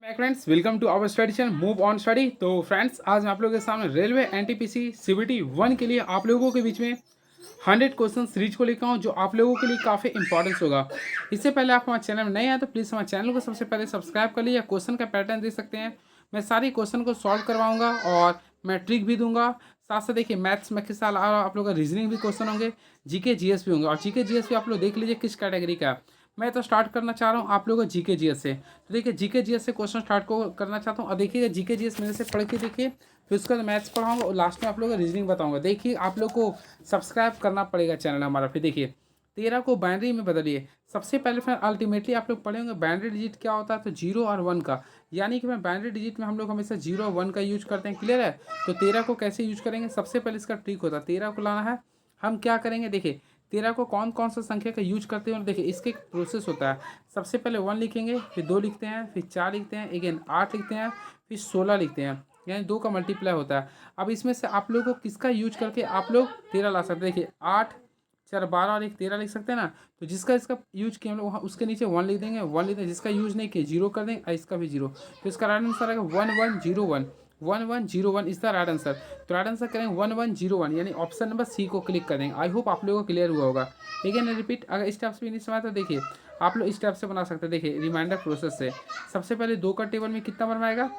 My friends, welcome to our study channel move on study. तो friends, आज मैं आप लोगों के सामने रेलवे एनटीपीसी सीबीटी 1 के लिए आप लोगों के बीच में 100 क्वेश्चन सीरीज को लेकर हूँ, जो आप लोगों के लिए काफ़ी इंपॉर्टेंस होगा। इससे पहले आप हमारे चैनल में नए हैं तो प्लीज़ हमारे चैनल को सबसे पहले सब्सक्राइब कर लीजिए। क्वेश्चन का पैटर्न देख सकते हैं, मैं सारी क्वेश्चन को सॉल्व करवाऊंगा और मैं ट्रिक भी दूंगा। साथ साथ देखिए, मैथ्स में के साथ आप लोगों का रीजनिंग भी क्वेश्चन होंगे, जीके जीएस भी होंगे। और जीके जीएस भी आप लोग देख लीजिए किस कैटेगरी का है। मैं तो स्टार्ट करना चाह रहा हूँ आप लोगों को जीके जीएस से। तो देखिए, जीके जीएस से क्वेश्चन स्टार्ट को करना चाहता हूँ। और देखिए, जीके जीएस मेरे से पढ़ के देखिए, फिर उसके बाद मैथ्स पढ़ाऊंगा और लास्ट में आप लोगों को रीजनिंग बताऊंगा। देखिए, आप लोग को सब्सक्राइब करना पड़ेगा चैनल हमारा। फिर देखिए, 13 को बाइनरी में बदलिए। सबसे पहले फिर अल्टीमेटली आप लोग पढ़ेंगे बाइनरी डिजिट क्या होता है, तो 0 और 1 का। यानी कि मैं बाइनरी डिजिट में हम लोग हमेशा 0 और 1 का यूज करते हैं। क्लियर है? तो 13 को कैसे यूज करेंगे, सबसे पहले इसका ट्रिक होता है। 13 को लाना है, हम क्या करेंगे, देखिए 13 को कौन कौन सा संख्या का यूज करते हैं। देखिए, इसके एक प्रोसेस होता है। सबसे पहले 1 लिखेंगे, फिर 2 लिखते हैं, फिर 4 लिखते हैं, अगेन 8 लिखते हैं, फिर 16 लिखते हैं। यानी 2 का मल्टीप्लाई होता है। अब इसमें से आप लोगों को किसका यूज करके आप लोग 13 ला सकते हैं। देखिए, 8 4 12 और एक 13 लिख सकते हैं ना। तो जिसका इसका यूज किया हम लोग वहाँ उसके नीचे 1 लिख देंगे, 1 लिख देंगे। जिसका यूज नहीं किया 0 कर देंगे, और इसका भी 0। तो इसका राइट आंसर आएगा 1101। 1101 इज द राइट आंसर। तो राइट आंसर करेंगे 1101, यानी ऑप्शन नंबर सी को क्लिक कर देंगे। आई होप आप लोगों को क्लियर हुआ होगा। अगेन रिपीट, अगर इस टाइप से भी नहीं समझा तो देखिए, आप लोग इस टाइप से बना सकते हैं। देखिए, रिमाइंडर प्रोसेस से सबसे पहले 2 का टेबल में कितना बार में आएगा,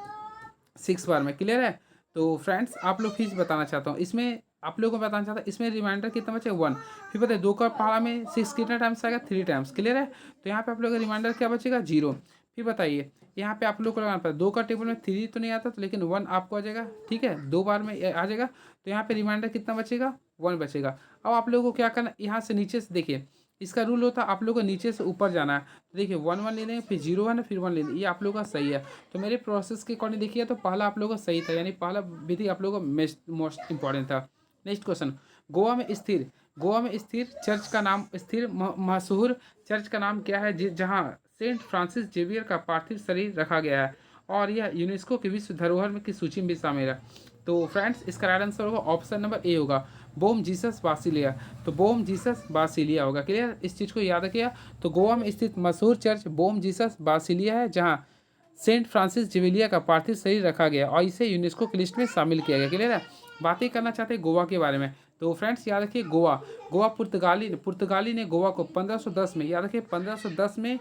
6 बार में। क्लियर है? तो फ्रेंड्स, आप लोग फिर बताना चाहता हूँ, इसमें आप लोगों को बताना चाहता हूँ, इसमें रिमाइंडर कितना बचेगा 1। फिर बताइए 2 का पहाड़ा में 6 कितना टाइम्स आएगा, 3 टाइम्स। क्लियर है? तो यहाँ पे आप लोग का रिमाइंडर क्या बचेगा, 0। फिर बताइए, यहाँ पे आप लोग को लगाना पड़ेगा 2 का टेबल में 3 तो नहीं आता, तो लेकिन 1 आपको आ जाएगा। ठीक है, 2 बार में आ जाएगा। तो यहाँ पे रिमाइंडर कितना बचेगा, 1 बचेगा। अब आप लोगों को क्या करना, यहाँ से नीचे से देखिए, इसका रूल होता है आप लोगों को नीचे से ऊपर जाना है। तो देखिए, 1 1 ले लेंगे, फिर 0 1 फिर 1 ले लेंगे। ये आप लोगों का सही है। तो मेरे प्रोसेस के अकॉर्डिंग देखिए, तो पहला आप लोगों का सही था, यानी पहला विधि आप लोगों का मोस्ट इंपॉर्टेंट था। नेक्स्ट क्वेश्चन, गोवा में स्थिर चर्च का नाम, स्थिर मशहूर चर्च का नाम क्या है जहाँ सेंट फ्रांसिस जेवियर का पार्थिव शरीर रखा गया है, और यह यूनेस्को की विश्व धरोहर में की सूची में भी शामिल है। तो फ्रेंड्स, इसका राइट आंसर होगा ऑप्शन नंबर ए होगा, बोम जीसस बासिलिया। तो बोम जीसस बासिलिया होगा। क्लियर? इस चीज़ को याद रखिएगा। तो गोवा में स्थित मशहूर चर्च बोम जीसस बासिलिया है, जहाँ सेंट फ्रांसिस जेविलिया का पार्थिव शरीर रखा गया और इसे यूनेस्को की लिस्ट में शामिल किया गया। क्लियर है? बातें करना चाहते हैं गोवा के बारे में। तो फ्रेंड्स, याद रखिए, गोवा पुर्तगाली ने गोवा को 1510 में, याद रखिए 1510 में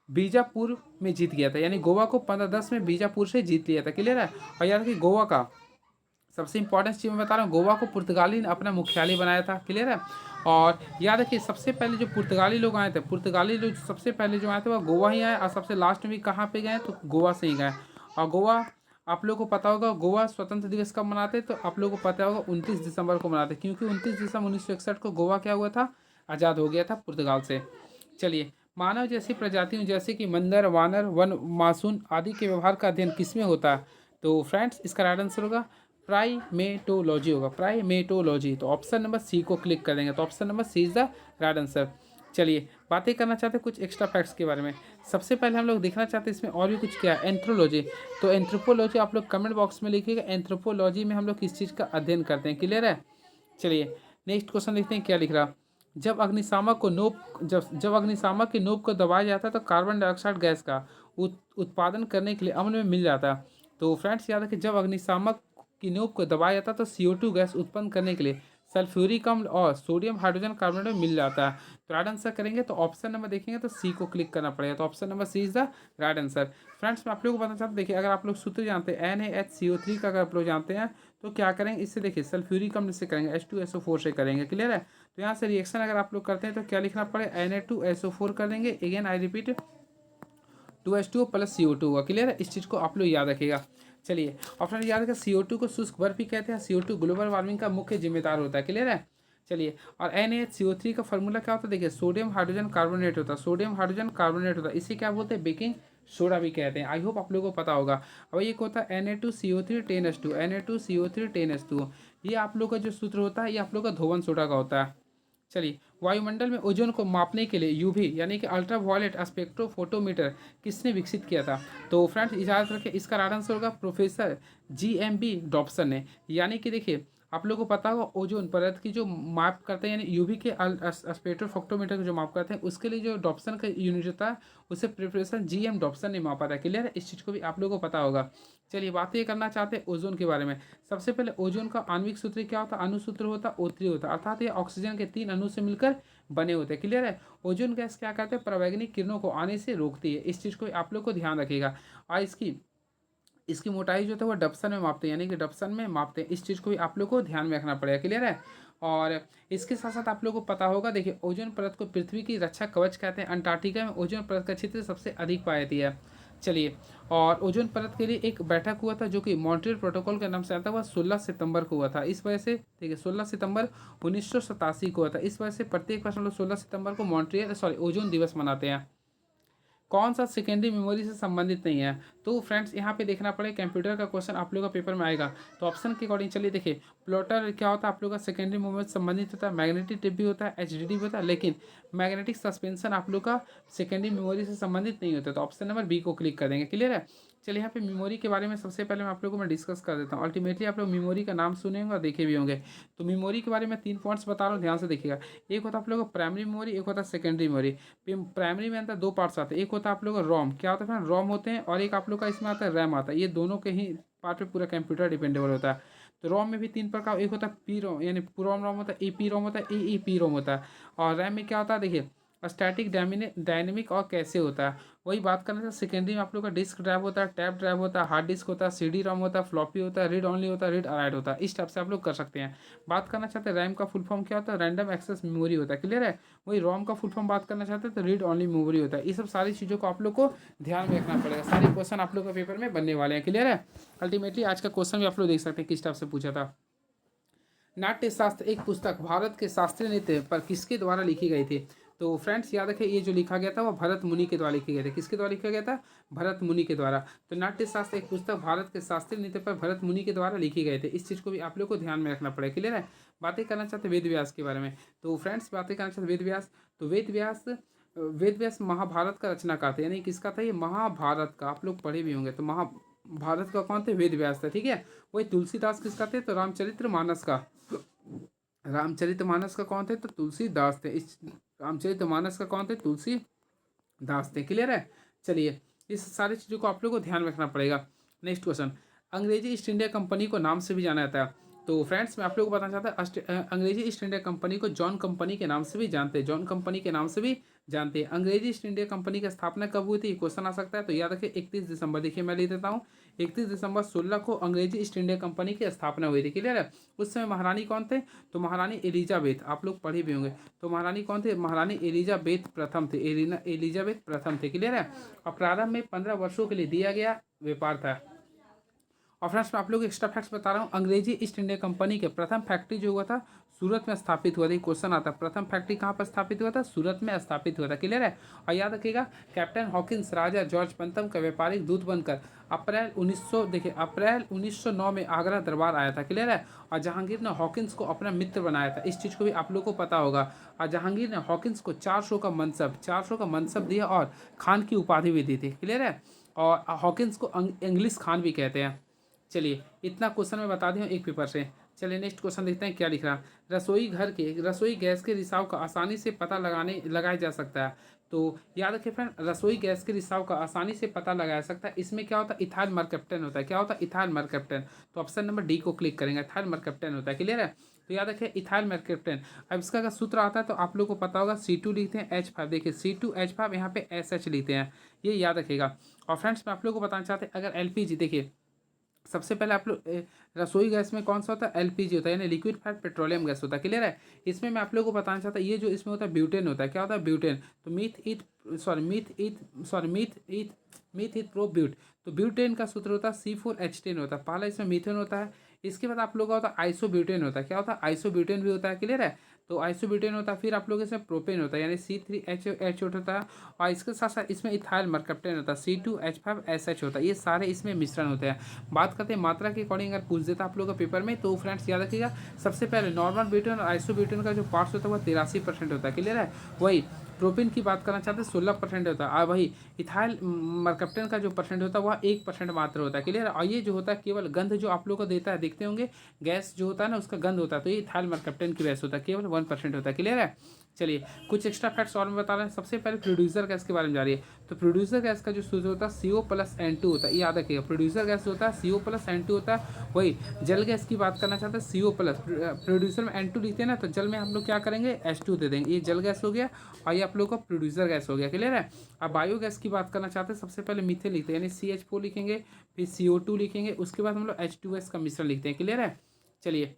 बीजापुर में जीत गया था। यानी गोवा को 1510 में बीजापुर से जीत लिया था। क्लियर है? और याद रखिए, गोवा का सबसे इंपॉर्टेंट चीज़ मैं बता रहा हूँ, गोवा को पुर्तगाली ने अपना मुख्यालय बनाया था। क्लियर है? और याद रखिए, सबसे पहले जो पुर्तगाली लोग आए थे, पुर्तगाली लोग सबसे पहले जो आए थे वो गोवा ही आए, और सबसे लास्ट में भी कहाँ पे गए, तो गोवा से ही गए। और गोवा, आप लोग को पता होगा गोवा स्वतंत्र दिवस कब मनाते, तो आप लोग को पता होगा 29 दिसंबर को मनाते, क्योंकि 29 दिसंबर 1961 को गोवा क्या हुआ था, आज़ाद हो गया था पुर्तगाल से। चलिए, मानव जैसी प्रजातियों जैसे कि मंदर, वानर, वन मासून आदि के व्यवहार का अध्ययन किसमें होता है। तो फ्रेंड्स, इसका राइट आंसर होगा प्राइमेटोलॉजी होगा, प्राइमेटोलॉजी। तो ऑप्शन नंबर सी को क्लिक कर देंगे। तो option number C is the right answer. चलिए, बातें करना चाहते हैं कुछ एक्स्ट्रा फैक्ट्स के बारे में। सबसे पहले हम लोग देखना चाहते हैं इसमें और भी कुछ क्या है, एंथ्रोलॉजी। तो एंथ्रोपोलॉजी आप लोग कमेंट बॉक्स में लिखिएगा, एंथ्रोपोलॉजी में हम लोग किस चीज़ का अध्ययन करते हैं। क्लियर है? चलिए, नेक्स्ट क्वेश्चन देखते हैं क्या लिख रहा। जब अग्निशामक की नोक को दबाया जाता है तो कार्बन डाइऑक्साइड गैस का उत्पादन करने के लिए अम्ल में मिल जाता है। तो फ्रेंड्स, याद रखिए, जब अग्निशामक की नोक को दबाया जाता है तो CO2 गैस उत्पन्न करने के लिए सल्फ्यूरिक अम्ल और सोडियम हाइड्रोजन कार्बोनेट में मिल जाता है। तो राइट आंसर करेंगे तो ऑप्शन नंबर देखेंगे तो सी को क्लिक करना पड़ेगा। तो option number C is the right answer. Friends, मैं आप लोगों को बताना चाहता हूँ, देखिए, अगर आप लोग सूत्र जानते हैं NaHCO3 का, अगर आप लोग जानते हैं तो क्या करेंगे, इससे देखिए सल्फ्यूरिक अम्ल से करेंगे, H2SO4 से करेंगे। क्लियर है? तो यहाँ से रिएक्शन अगर आप लोग करते हैं तो क्या लिखना पड़ेगा, Na2SO4 कर देंगे। Again I repeat, 2H2O plus CO2 हुआ। क्लियर है? इस चीज़ को आप लोग याद रखिएगा। चलिए, और फ्रेंड याद रखें, CO2 को शुष्क बर्फ भी कहते हैं। CO2 ग्लोबल वार्मिंग का मुख्य जिम्मेदार होता है। क्लियर है? चलिए, और NaHCO3 का फॉर्मूला क्या होता है, देखिए सोडियम हाइड्रोजन कार्बोनेट होता है, सोडियम हाइड्रोजन कार्बोनेट होता है। इसे क्या बोलते हैं, बेकिंग सोडा भी कहते हैं। आई होप आप लोगों को पता होगा। अब ये क्या होता है, Na2CO3 10H2, Na2CO3 10H2। ये आप लोग का जो सूत्र होता है, ये आप लोग का धोवन सोडा का होता है। चलिए, वायुमंडल में ओजोन को मापने के लिए यूवी यानी कि अल्ट्रा वायलेट स्पेक्ट्रोफोटोमीटर किसने विकसित किया था। तो फ्रेंड्स, याद रखें, इसका राइट आंसर होगा प्रोफेसर GMB डॉप्सन ने। यानी कि देखिए, आप लोगों को पता होगा ओजोन परत की जो माप करते हैं यानी यूवी के स्पेक्ट्रोफोटोमीटर जो माप करते हैं उसके लिए जो डॉप्सन का यूनिट होता है उसे प्रिपरेशन जीएम डॉप्सन ने मापा था। क्लियर है, इस चीज़ को भी आप लोगों को पता होगा। चलिए बात ये करना चाहते हैं ओजोन के बारे में। सबसे पहले ओजोन का आणविक सूत्र क्या होता है, अणुसूत्र होता है O3 होता है, अर्थात ये ऑक्सीजन के 3 अणु से मिलकर बने होते हैं। क्लियर है, ओजोन गैस क्या कहते हैं, परावैंगनिक किरणों को आने से रोकती है। इस चीज़ को आप लोग को ध्यान रखिएगा। और इसकी इसकी मोटाई जो है वो डप्सन में मापते हैं, यानी कि डप्सन में मापते हैं। इस चीज़ को भी आप लोग को ध्यान में रखना पड़ेगा। क्लियर है, और इसके साथ साथ आप लोगों को पता होगा, देखिए ओजोन परत को पृथ्वी की रक्षा कवच कहते हैं। अंटार्कटिका में ओजोन परत का क्षेत्र सबसे अधिक पाई जाती है। चलिए, और ओजोन परत के लिए एक बैठक हुआ था जो कि मॉन्ट्रियल प्रोटोकॉल के नाम से आता है, वह 16 सितंबर को हुआ था। इस वजह से देखिए 16 सितंबर 1987 को हुआ था। इस वजह से प्रत्येक वर्ष हम लोग 16 सितंबर को ओजोन दिवस मनाते हैं। कौन सा सेकेंडरी मेमोरी से संबंधित नहीं है, तो फ्रेंड्स यहाँ पे देखना पड़ेगा, कंप्यूटर का क्वेश्चन आप लोगों का पेपर में आएगा। तो ऑप्शन के अकॉर्डिंग चलिए देखिए, प्लॉटर क्या होता है आप लोगों का सेकेंडरी मेमोरी से संबंधित होता है, मैग्नेटिक टेप भी होता है, एचडीडी भी होता है, लेकिन मैग्नेटिक सस्पेंशन आप लोग का सेकेंडरी मेमोरी से संबंधित नहीं होता। तो ऑप्शन नंबर बी को क्लिक कर देंगे। क्लियर है, चलिए यहाँ पे मेमोरी के बारे में सबसे पहले मैं आप लोगों को मैं डिस्कस कर देता हूँ। अल्टीमेटली आप लोग मेमोरी का नाम सुने होंगे और देखे भी होंगे। तो मेमोरी के बारे में 3 पॉइंट्स बता रहा हूँ, ध्यान से देखिएगा। एक होता है आप लोगों को प्राइमरी मेमोरी, एक होता है सेकेंडरी मेमोरी। प्राइमरी में अंदर 2 पार्ट्स आते हैं, एक होता है आप लोगों का रोम, क्या होता है फ्रेंड, रोम होते हैं, और एक आप लोग का इसमें आता है रैम आता है। ये दोनों के ही पार्ट पे पूरा कंप्यूटर डिपेंडेबल होता है। तो रोम में भी 3 प्रकार, एक होता है पी रोम यानी पुरोम रोम होता है, ईपी रोम होता है, ईईपी रोम होता है। और रैम में क्या होता है, देखिए स्टैटिक डायनेमिक और कैसे होता है। वही बात करना था, सेकेंडरी में आप लोग का डिस्क ड्राइव होता है, टैप ड्राइव होता है, हार्ड डिस्क होता है, सीडी रोम होता है, फ्लॉपी होता है, रीड ऑनली होता है, रीड अराइड होता है। इस टाइप से आप लोग कर सकते हैं। बात करना चाहते हैं रैम का फुल फॉर्म क्या होता है, रैंडम एक्सेस मेमोरी होता है। क्लियर है, वही रोम का फुल फॉर्म बात करना चाहते हैं तो रीड ऑनली मेमोरी होता है। ये सब सारी चीज़ों को आप लोग को ध्यान में रखना पड़ेगा। सारे क्वेश्चन आप लोग के पेपर में बनने वाले हैं। क्लियर है, अल्टीमेटली आज का क्वेश्चन भी आप लोग देख सकते हैं किस टाइप से पूछा था। नाट्य शास्त्र एक पुस्तक भारत के शास्त्रीय नृत्य पर किसके द्वारा लिखी गई थी। तो फ्रेंड्स याद रखें, ये जो लिखा गया था वो भरत मुनि के द्वारा लिखे गए थे। किसके द्वारा लिखा गया था, भरत मुनि के द्वारा। तो नाट्य शास्त्र एक पुस्तक भारत के शास्त्रीय नृत्य पर भरत मुनि के द्वारा लिखे गए थे। इस चीज़ को भी आप लोग को ध्यान में रखना पड़ेगा। क्लियर है, बातें करना चाहते वेद व्यास के बारे में। तो फ्रेंड्स बातें करना चाहते वेद व्यास, तो वेद व्यास महाभारत का रचनाकार थे, यानी किसका था ये, महाभारत का। आप लोग पढ़े भी होंगे। तो महाभारत का कौन थे, वेद व्यास था। ठीक है, वही तुलसीदास किसका थे, तो रामचरितमानस का। रामचरितमानस का कौन थे, तो तुलसीदास थे। इस रामचरितमानस का कौन थे, तुलसीदास थे। क्लियर है, चलिए इस सारी चीज़ों को आप लोगों को ध्यान में रखना पड़ेगा। नेक्स्ट क्वेश्चन, अंग्रेजी ईस्ट इंडिया कंपनी को नाम से भी जाना जाता है। तो फ्रेंड्स मैं आप लोगों को बताना चाहता हूँ, अंग्रेजी ईस्ट इंडिया कंपनी को जॉन कंपनी के नाम से भी जानते हैं। जॉन कंपनी के नाम से भी जानते हैं। अंग्रेजी ईस्ट इंडिया कंपनी की स्थापना कब हुई थी, ये क्वेश्चन आ सकता है। तो याद रखिए 31 दिसंबर, देखिए मैं लिख देता हूँ, 31 दिसंबर 16 को अंग्रेजी ईस्ट इंडिया कंपनी की स्थापना हुई थी। क्लियर है, उस समय महारानी कौन थे, तो महारानी एलिजाबेथ, आप लोग पढ़े भी होंगे। तो महारानी कौन थे, महारानी एलिजाबेथ प्रथम थे, एलिजाबेथ प्रथम थे। क्लियर है, और प्रारंभ में 15 वर्षों के लिए दिया गया व्यापार था। और फ्रेंड्स मैं आप लोग एक्स्ट्रा फैक्ट्स बता रहा हूँ, अंग्रेजी ईस्ट इंडिया कंपनी के प्रथम फैक्ट्री जो हुआ था सूरत में स्थापित हुआ था। क्वेश्चन आता है, प्रथम फैक्ट्री कहाँ पर स्थापित हुआ था, सूरत में स्थापित हुआ था। क्लियर है, और याद रखिएगा कैप्टन हॉकिंस राजा जॉर्ज पंतम का व्यापारिक दूत बनकर अप्रैल 1909 में आगरा दरबार आया था। क्लियर है, और जहांगीर ने हॉकिंस को अपना मित्र बनाया था। इस चीज़ को भी आप लोग को पता होगा। और जहांगीर ने हॉकिंस को 400 का मनसब दिया और खान की उपाधि भी दी थी। क्लियर है, और हॉकिंस को इंग्लिश खान भी कहते हैं। चलिए इतना क्वेश्चन मैं बता दूँ एक पेपर से। चलिए नेक्स्ट क्वेश्चन देखते हैं क्या लिख रहा है। रसोई गैस के रिसाव का आसानी से पता लगाया जा सकता है। तो याद रखिए फ्रेंड, रसोई गैस के रिसाव का आसानी से पता लगाया सकता है। इसमें क्या होता है, इथाइल मरकैप्टन होता है। क्या होता है, इथाइल मरकैप्टन। तो ऑप्शन नंबर डी को क्लिक करेंगे, इथाइल मरकैप्टन होता है। क्लियर है, तो याद रखिए इथाइल मरकैप्टन। अब इसका अगर सूत्र आता है तो आप लोग को पता होगा, C2 लिखते हैं H5, देखिए C2H5 यहाँ पे SH लिखते हैं, ये याद रखिएगा। और फ्रेंड्स मैं आप लोग को बताना चाहते हैं, अगर LPG देखिए सबसे पहले आप लोग रसोई गैस में कौन सा होता है, एलपीजी होता है, यानी लिक्विफाइड पेट्रोलियम गैस होता है। क्लियर है, इसमें मैं आप लोगों को बताना चाहता हूँ, ये जो इसमें होता है ब्यूटेन होता है। क्या होता है, ब्यूटेन। तो मीथ ईथ प्रो ब्यूट। तो ब्यूटेन का सूत्र होता है C4H10 होता है। पहला इसमें मीथेन होता है, इसके बाद आप लोग का होता है आइसोब्यूटेन होता है। क्या होता है, आइसोब्यूटेन भी होता है। क्लियर है, तो आइसोब्यूटेन होता है। फिर आप लोग इसमें प्रोपेन होता है, यानी C3H8 होता है। और इसके साथ साथ इसमें इथाइल मरकैप्टन होता है, C2H5SH होता है। ये सारे इसमें मिश्रण होते हैं। बात करते हैं मात्रा के अकॉर्डिंग, अगर पूछ देता आप लोग का पेपर में, तो फ्रेंड्स याद रखिएगा सबसे पहले नॉर्मल ब्यूटेन और आइसोब्यूटेन का जो पार्ट्स होता है वो 83% होता है। क्लियर है, वही प्रोपिन की बात करना चाहते हैं 16% होता है, और वही इथाइल मरकप्टन का जो परसेंट होता है वह 1% मात्र होता है। क्लियर। और ये जो होता है केवल गंध जो आप लोग को देता है, देखते होंगे गैस जो होता है ना उसका गंध होता है, तो ये इथाइल मरकप्टन की वजह से होता है, केवल 1% होता है। क्लियर है। चलिए कुछ एक्स्ट्रा फैक्ट्स और मैं बता रहे हैं। सबसे पहले प्रोड्यूसर गैस के बारे में जा रही है। तो प्रोड्यूसर गैस का जो सूत्र होता है CO+N2 होता है, ये याद रखिएगा। प्रोड्यूसर गैस होता है CO+N2 होता है। वही जल गैस की बात करना चाहते हैं CO+, प्रोड्यूसर में N2 लिखते हैं ना, तो जल में हम लोग क्या करेंगे H2 दे देंगे, ये जल गैस हो गया और ये आप लोग का प्रोड्यूसर गैस हो गया। क्लियर है। अब बायोगैस की बात करना चाहते हैं, सबसे पहले मीथेन लिखते हैं, यानी CH4 लिखेंगे, फिर CO2 लिखेंगे, उसके बाद हम लोग H2S का मिश्रण लिखते हैं। क्लियर है। चलिए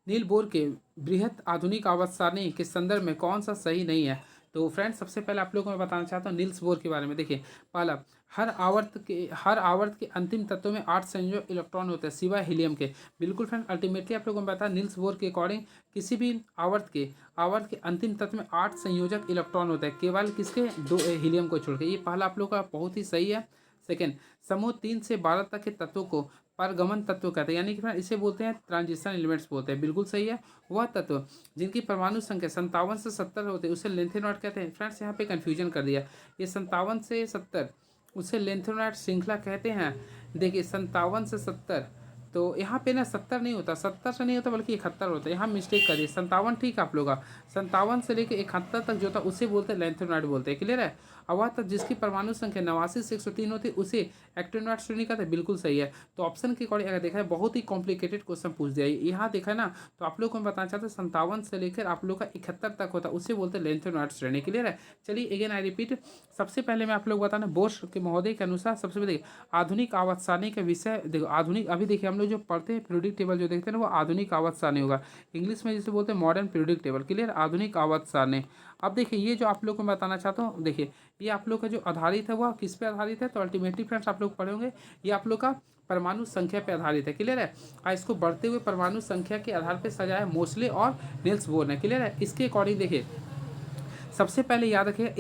नील बोर के बृहत आधुनिक आवर्त सारणी के संदर्भ में कौन सा सही नहीं है। तो फ्रेंड्स सबसे पहले आप लोगों को मैं बताना चाहता हूँ नील्स बोर के बारे में। देखिए पहला, हर आवर्त के अंतिम तत्व में 8 संयोजक इलेक्ट्रॉन होते हैं सिवाय हीलियम के। बिल्कुल फ्रेंड, अल्टीमेटली आप लोगों को बताया नील्स बोर के अकॉर्डिंग किसी भी आवर्त के अंतिम तत्व में 8 संयोजक इलेक्ट्रॉन होते हैं, केवल किसके, 2 हीलियम को छोड़कर। ये पहला आप लोग का बहुत ही सही है। सेकेंड, समूह 3 से 12 तक के तत्वों को पारगमन तत्व कहते हैं, यानी कि फ्रेंड इसे बोलते हैं ट्रांजिशन एलिमेंट्स बोलते हैं। बिल्कुल सही है। वह तत्व जिनकी परमाणु संख्या 57 से 70 होते हैं उसे लेंथेनॉइड कहते हैं। फ्रेंड्स यहाँ पे कन्फ्यूजन कर दिया, ये 57 से 70 उसे लेंथेनॉइड श्रृंखला कहते हैं। देखिए 57 से 70, तो यहाँ पे ना 70 नहीं होता, 70 से नहीं होता बल्कि 71 होता है, यहाँ मिस्टेक करिए। 57 ठीक है आप लोग का, 57 से लेकर 71 तक जो था उसे बोलते हैं लेंथेनॉइड बोलते हैं। क्लियर है। अब वह तक जिसकी परमाणु संख्या 89 से 103 होती है उसे एक्टिनॉइड श्रेणी कहते हैं। बिल्कुल सही है। तो ऑप्शन के अकॉर्डिंग अगर देखा है, बहुत ही कॉम्प्लिकेटेड क्वेश्चन पूछ दिया यहाँ देखा है ना, तो आप लोग को मैं बताना चाहता हूँ 57 से लेकर आप लोग का 71 तक होता है उसे बोलते हैं लेंथेनॉइड श्रेणी। क्लियर है। चलिए अगेन आई रिपीट, सबसे पहले मैं आप लोग बताना बोस के महोदय के अनुसार सबसे पहले आधुनिक आवर्त सारणी का विषय देखो। आधुनिक अभी देखिए हम लोग जो पढ़ते हैं पीरियोडिक टेबल जो देखते हैं ना वो आधुनिक आवर्त सारणी होगा, इंग्लिश में जिसे बोलते हैं मॉडर्न पीरियोडिक टेबल। क्लियर। आधुनिक आवर्त सारणी। अब देखिए ये जो आप लोग को मैं बताना चाहता हूँ, देखिए ये आप लोग का जो आधारित है वह किस पे आधारित है, तो अल्टीमेटली फ्रेंड्स आप लोग पढ़ेंगे ये आप लोग का परमाणु संख्या पे आधारित है। क्लियर है। इसको बढ़ते हुए परमाणु संख्या के आधार पे सजाया मोस्ले और नील्स बोर ने। क्लियर है। इसके अकॉर्डिंग देखिए सबसे पहले याद रखिए,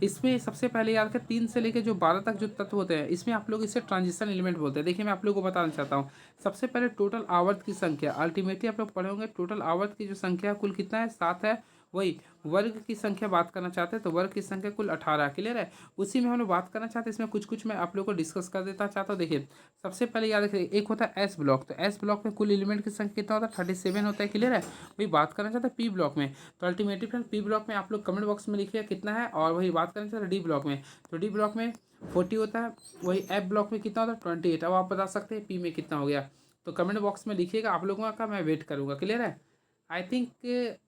इसमें सबसे पहले याद रखें 3 से लेकर जो 12 तक जो तत्व होते हैं इसमें आप लोग इसे ट्रांजिशन एलिमेंट बोलते हैं। देखिए मैं आप लोग को बताना चाहता हूँ, सबसे पहले टोटल आवर्त की संख्या, अल्टीमेटली आप लोग पढ़े होंगे टोटल आवर्त की जो संख्या कुल कितना है, 7 है। वही वर्ग की संख्या बात करना चाहते हैं तो वर्ग की संख्या कुल 18। क्लियर है। उसी में हम लोग बात करना चाहते हैं, इसमें कुछ मैं आप लोग को डिस्कस कर देता चाहता हूँ। देखिए सबसे पहले याद रखिए एक होता है एस ब्लॉक, तो एस ब्लॉक में कुल एलिमेंट की संख्या कितना होता है, 37 होता है। क्लियर है। वही बात करना चाहते हैं पी ब्लॉक में, तो अल्टीमेटली फ्रेंड पी ब्लॉक में आप लोग कमेंट बॉक्स में लिखिए कितना है। और वही बात करना चाहते हैं डी ब्लॉक में, तो डी ब्लॉक में 40 होता है। वही एफ ब्लॉक में कितना होता है 28। अब आप बता सकते हैं पी में कितना हो गया, तो कमेंट बॉक्स में लिखिएगा आप लोगों का, मैं वेट करूँगा। क्लियर है। आई थिंक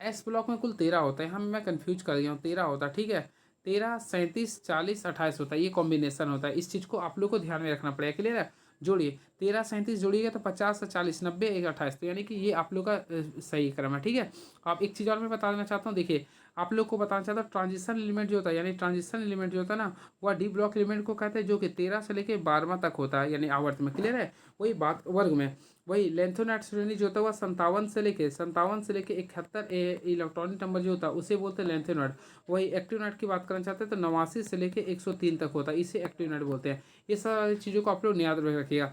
एस ब्लॉक में कुल 13 होता है, यहाँ मैं कंफ्यूज कर गया हूँ, 13 होता है। ठीक है। 13, 37, 40, 28 होता है, ये कॉम्बिनेशन होता है। इस चीज़ को आप लोग को ध्यान में रखना पड़ेगा। क्लियर है। जोड़िए 13, 37 जोड़िएगा तो 50 से 40, 90, 1, 28, तो यानी कि ये आप लोग का सही क्रम है। ठीक है। आप एक चीज़ और मैं बता देना चाहता हूँ, देखिए आप लोग को बताना चाहता हूँ ट्रांजिशन एलिमेंट जो होता है, यानी ट्रांजिशन एलिमेंट जो होता है ना वह डी ब्लॉक एलिमेंट को कहते हैं, जो कि 13 से लेकर 12वां तक होता है यानी आवर्त में। क्लियर है। वही बात वर्ग में, वही लेंथोनाइट श्रेणी जो होता है वह 57 से लेके 71 इलेक्ट्रॉनिक नंबर जो होता है उसे बोलते हैं लेंथोनाइट। वही एक्टिव की बात करना चाहते हैं तो 89 से लेके 103 तक होता है, इसे एक्टिव नाइट बोलते हैं। ये सारी चीज़ों को आप लोग याद रखिएगा।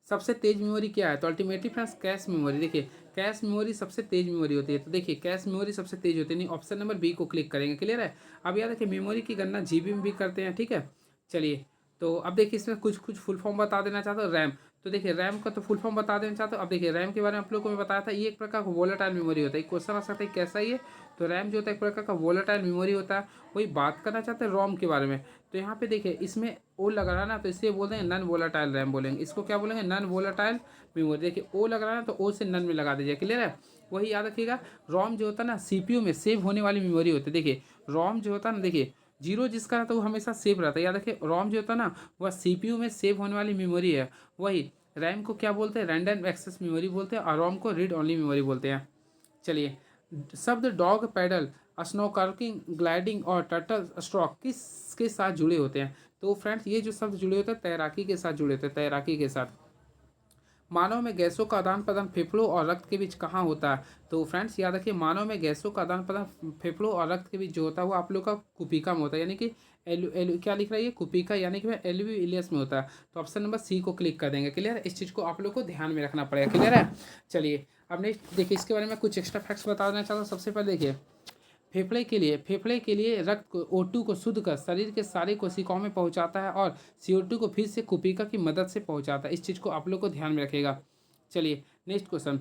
सबसे तेज मेमोरी क्या है, तो अल्टीमेटली फ्रेंड्स कैश मेमोरी। देखिए कैश मेमोरी सबसे तेज मेमोरी होती है, तो देखिए कैश मेमोरी सबसे तेज होती है, नहीं ऑप्शन नंबर बी को क्लिक करेंगे। क्लियर है। अब याद रखिए मेमोरी की गणना जीबी में भी करते हैं। ठीक है। चलिए तो अब देखिए इसमें कुछ फुल फॉर्म बता देना चाहता हूँ। रैम, तो देखिए रैम का तो फुल फॉर्म बता देना चाहता हूँ। अब देखिए रैम के बारे में आप लोग को मैं बताया था, ये एक प्रकार का वोलेटाइल मेमोरी होता है। क्वेश्चन आ सकता है कैसा ये, तो रैम जो होता है एक प्रकार का वोलेटाइल मेमोरी होता है। वही बात करना चाहते हैं रोम के बारे में, तो यहाँ पे देखिए इसमें ओ लग रहा है ना, तो इसलिए बोलते हैं नॉन वोलेटाइल रैम बोलेंगे, इसको क्या बोलेंगे, नॉन वोलेटाइल मेमोरी। देखिए ओ लग रहा है ना तो ओ से नन में लगा दीजिए। क्लियर है। वही याद रखिएगा रोम जो होता है ना सीपीयू में सेव होने वाली मेमोरी होती है। देखिए रोम जो होता है ना, देखिए जीरो जिसका रहता है वो हमेशा सेव रहता है। याद रखिए रोम जो होता है ना वह सीपीयू में सेव होने वाली मेमोरी है। वही रैम को क्या बोलते हैं, रैंडम एक्सेस मेमोरी बोलते हैं, और रोम को रीड ओनली मेमोरी बोलते हैं। चलिए शब्द डॉग पैडल, स्नोकॉर्किंग, ग्लाइडिंग और टर्टल स्ट्रोक किसके साथ जुड़े होते हैं, तो फ्रेंड्स ये जो शब्द जुड़े होते हैं तैराकी के साथ जुड़े होते हैं, तैराकी के साथ। मानव में गैसों का आदान प्रदान फेफड़ों और रक्त के बीच कहाँ होता है, तो फ्रेंड्स याद रखिए मानव में गैसों का आदान प्रदान फेफड़ों और रक्त के बीच जो होता है वो आप लोग का कुपिका में होता है, यानी कि एलु क्या लिख रहा है ये कुपिका, यानी कि एलवी इलियस में होता है। तो ऑप्शन नंबर सी को क्लिक कर देंगे। क्लियर है। इस चीज़ को आप लोग को ध्यान में रखना पड़ेगा। क्लियर है। चलिए अब नेक्स्ट देखिए इसके बारे में कुछ एक्स्ट्रा फैक्ट्स बता देना चाहता हूँ। सबसे पहले देखिए फेफड़े के लिए रक्त को O2 को शुद्ध कर शरीर के सारी कोशिकाओं में पहुंचाता है और CO2 को फिर से कुपिका की मदद से पहुंचाता है। इस चीज़ को आप लोग को ध्यान में रखेगा। चलिए नेक्स्ट क्वेश्चन।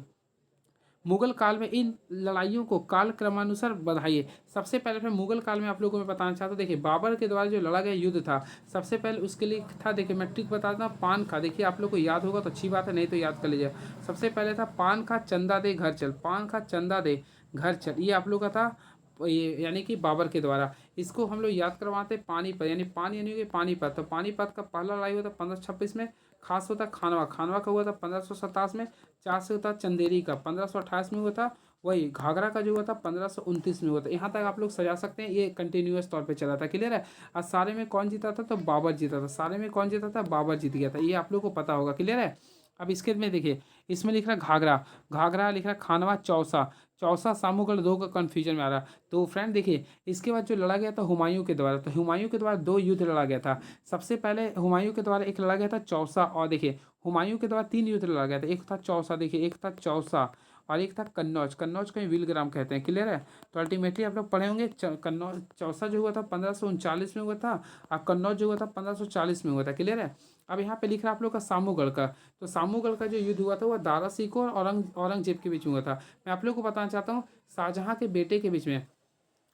मुगल काल में इन लड़ाइयों को काल क्रमानुसार बढ़ाइए। सबसे पहले मैं मुगल काल में आप लोगों को मैं बताना चाहता हूँ। देखिए बाबर के द्वारा जो लड़ा गया युद्ध था, सबसे पहले उसके लिए था, देखिए मैं ट्रिक बताता हूँ, पान खा। देखिए आप लोग को याद होगा तो अच्छी बात है, नहीं तो याद कर लीजिए। सबसे पहले था पान खा चंदा दे घर चल, पान खा चंदा दे घर चल, ये आप लोग का था, ये यानी कि बाबर के द्वारा। इसको हम लोग याद करवाते हैं पानीपत, यानी पानी यानी कि पानीपत। तो पानीपत का पहला लड़ाई हुआ था 1526 में। खास होता खानवा, खानवा का हुआ था 1527 में। चार से होता चंदेरी का 1528 में हुआ था। वही घाघरा का जो हुआ था 1529 में हुआ था। यहाँ तक आप लोग सजा सकते हैं, ये कंटिन्यूअस तौर पे चला था। क्लियर है। और सारे में कौन जीता था? तो बाबर जीता था। सारे में कौन जीता था? बाबर जीत गया था। ये आप लोग को पता होगा। क्लियर है। अब इसके में देखिए, इसमें लिख रहा है घाघरा, घाघरा लिख रहा है खानवा, चौसा, चौसा सामूगढ़ दो का कन्फ्यूजन में आ रहा। तो फ्रेंड देखिए, इसके बाद जो लड़ा गया था हुमायूं के द्वारा, तो हुमायूं के द्वारा दो युद्ध लड़ा गया था। सबसे पहले हुमायूं के द्वारा एक लड़ा गया था चौसा, और देखिए हुमायूं के द्वारा तीन युद्ध लड़ा गया था। एक था चौसा, देखिए एक था चौसा, और एक था कन्नौज। कन्नौज को विलग्राम कहते हैं। क्लियर है। तो अल्टीमेटली आप लोग पढ़े होंगे, कन्नौज, चौसा जो हुआ था 1539 में हुआ था, और कन्नौज जो हुआ था 1540 में हुआ था। क्लियर है। अब यहाँ पे लिख रहा है आप लोग का सामूगढ़ का। तो सामूगढ़ का जो युद्ध हुआ था वह दारा सिकोह और औरंगजेब के बीच में हुआ था। मैं आप लोग को बताना चाहता हूँ, शाहजहाँ के बेटे के बीच में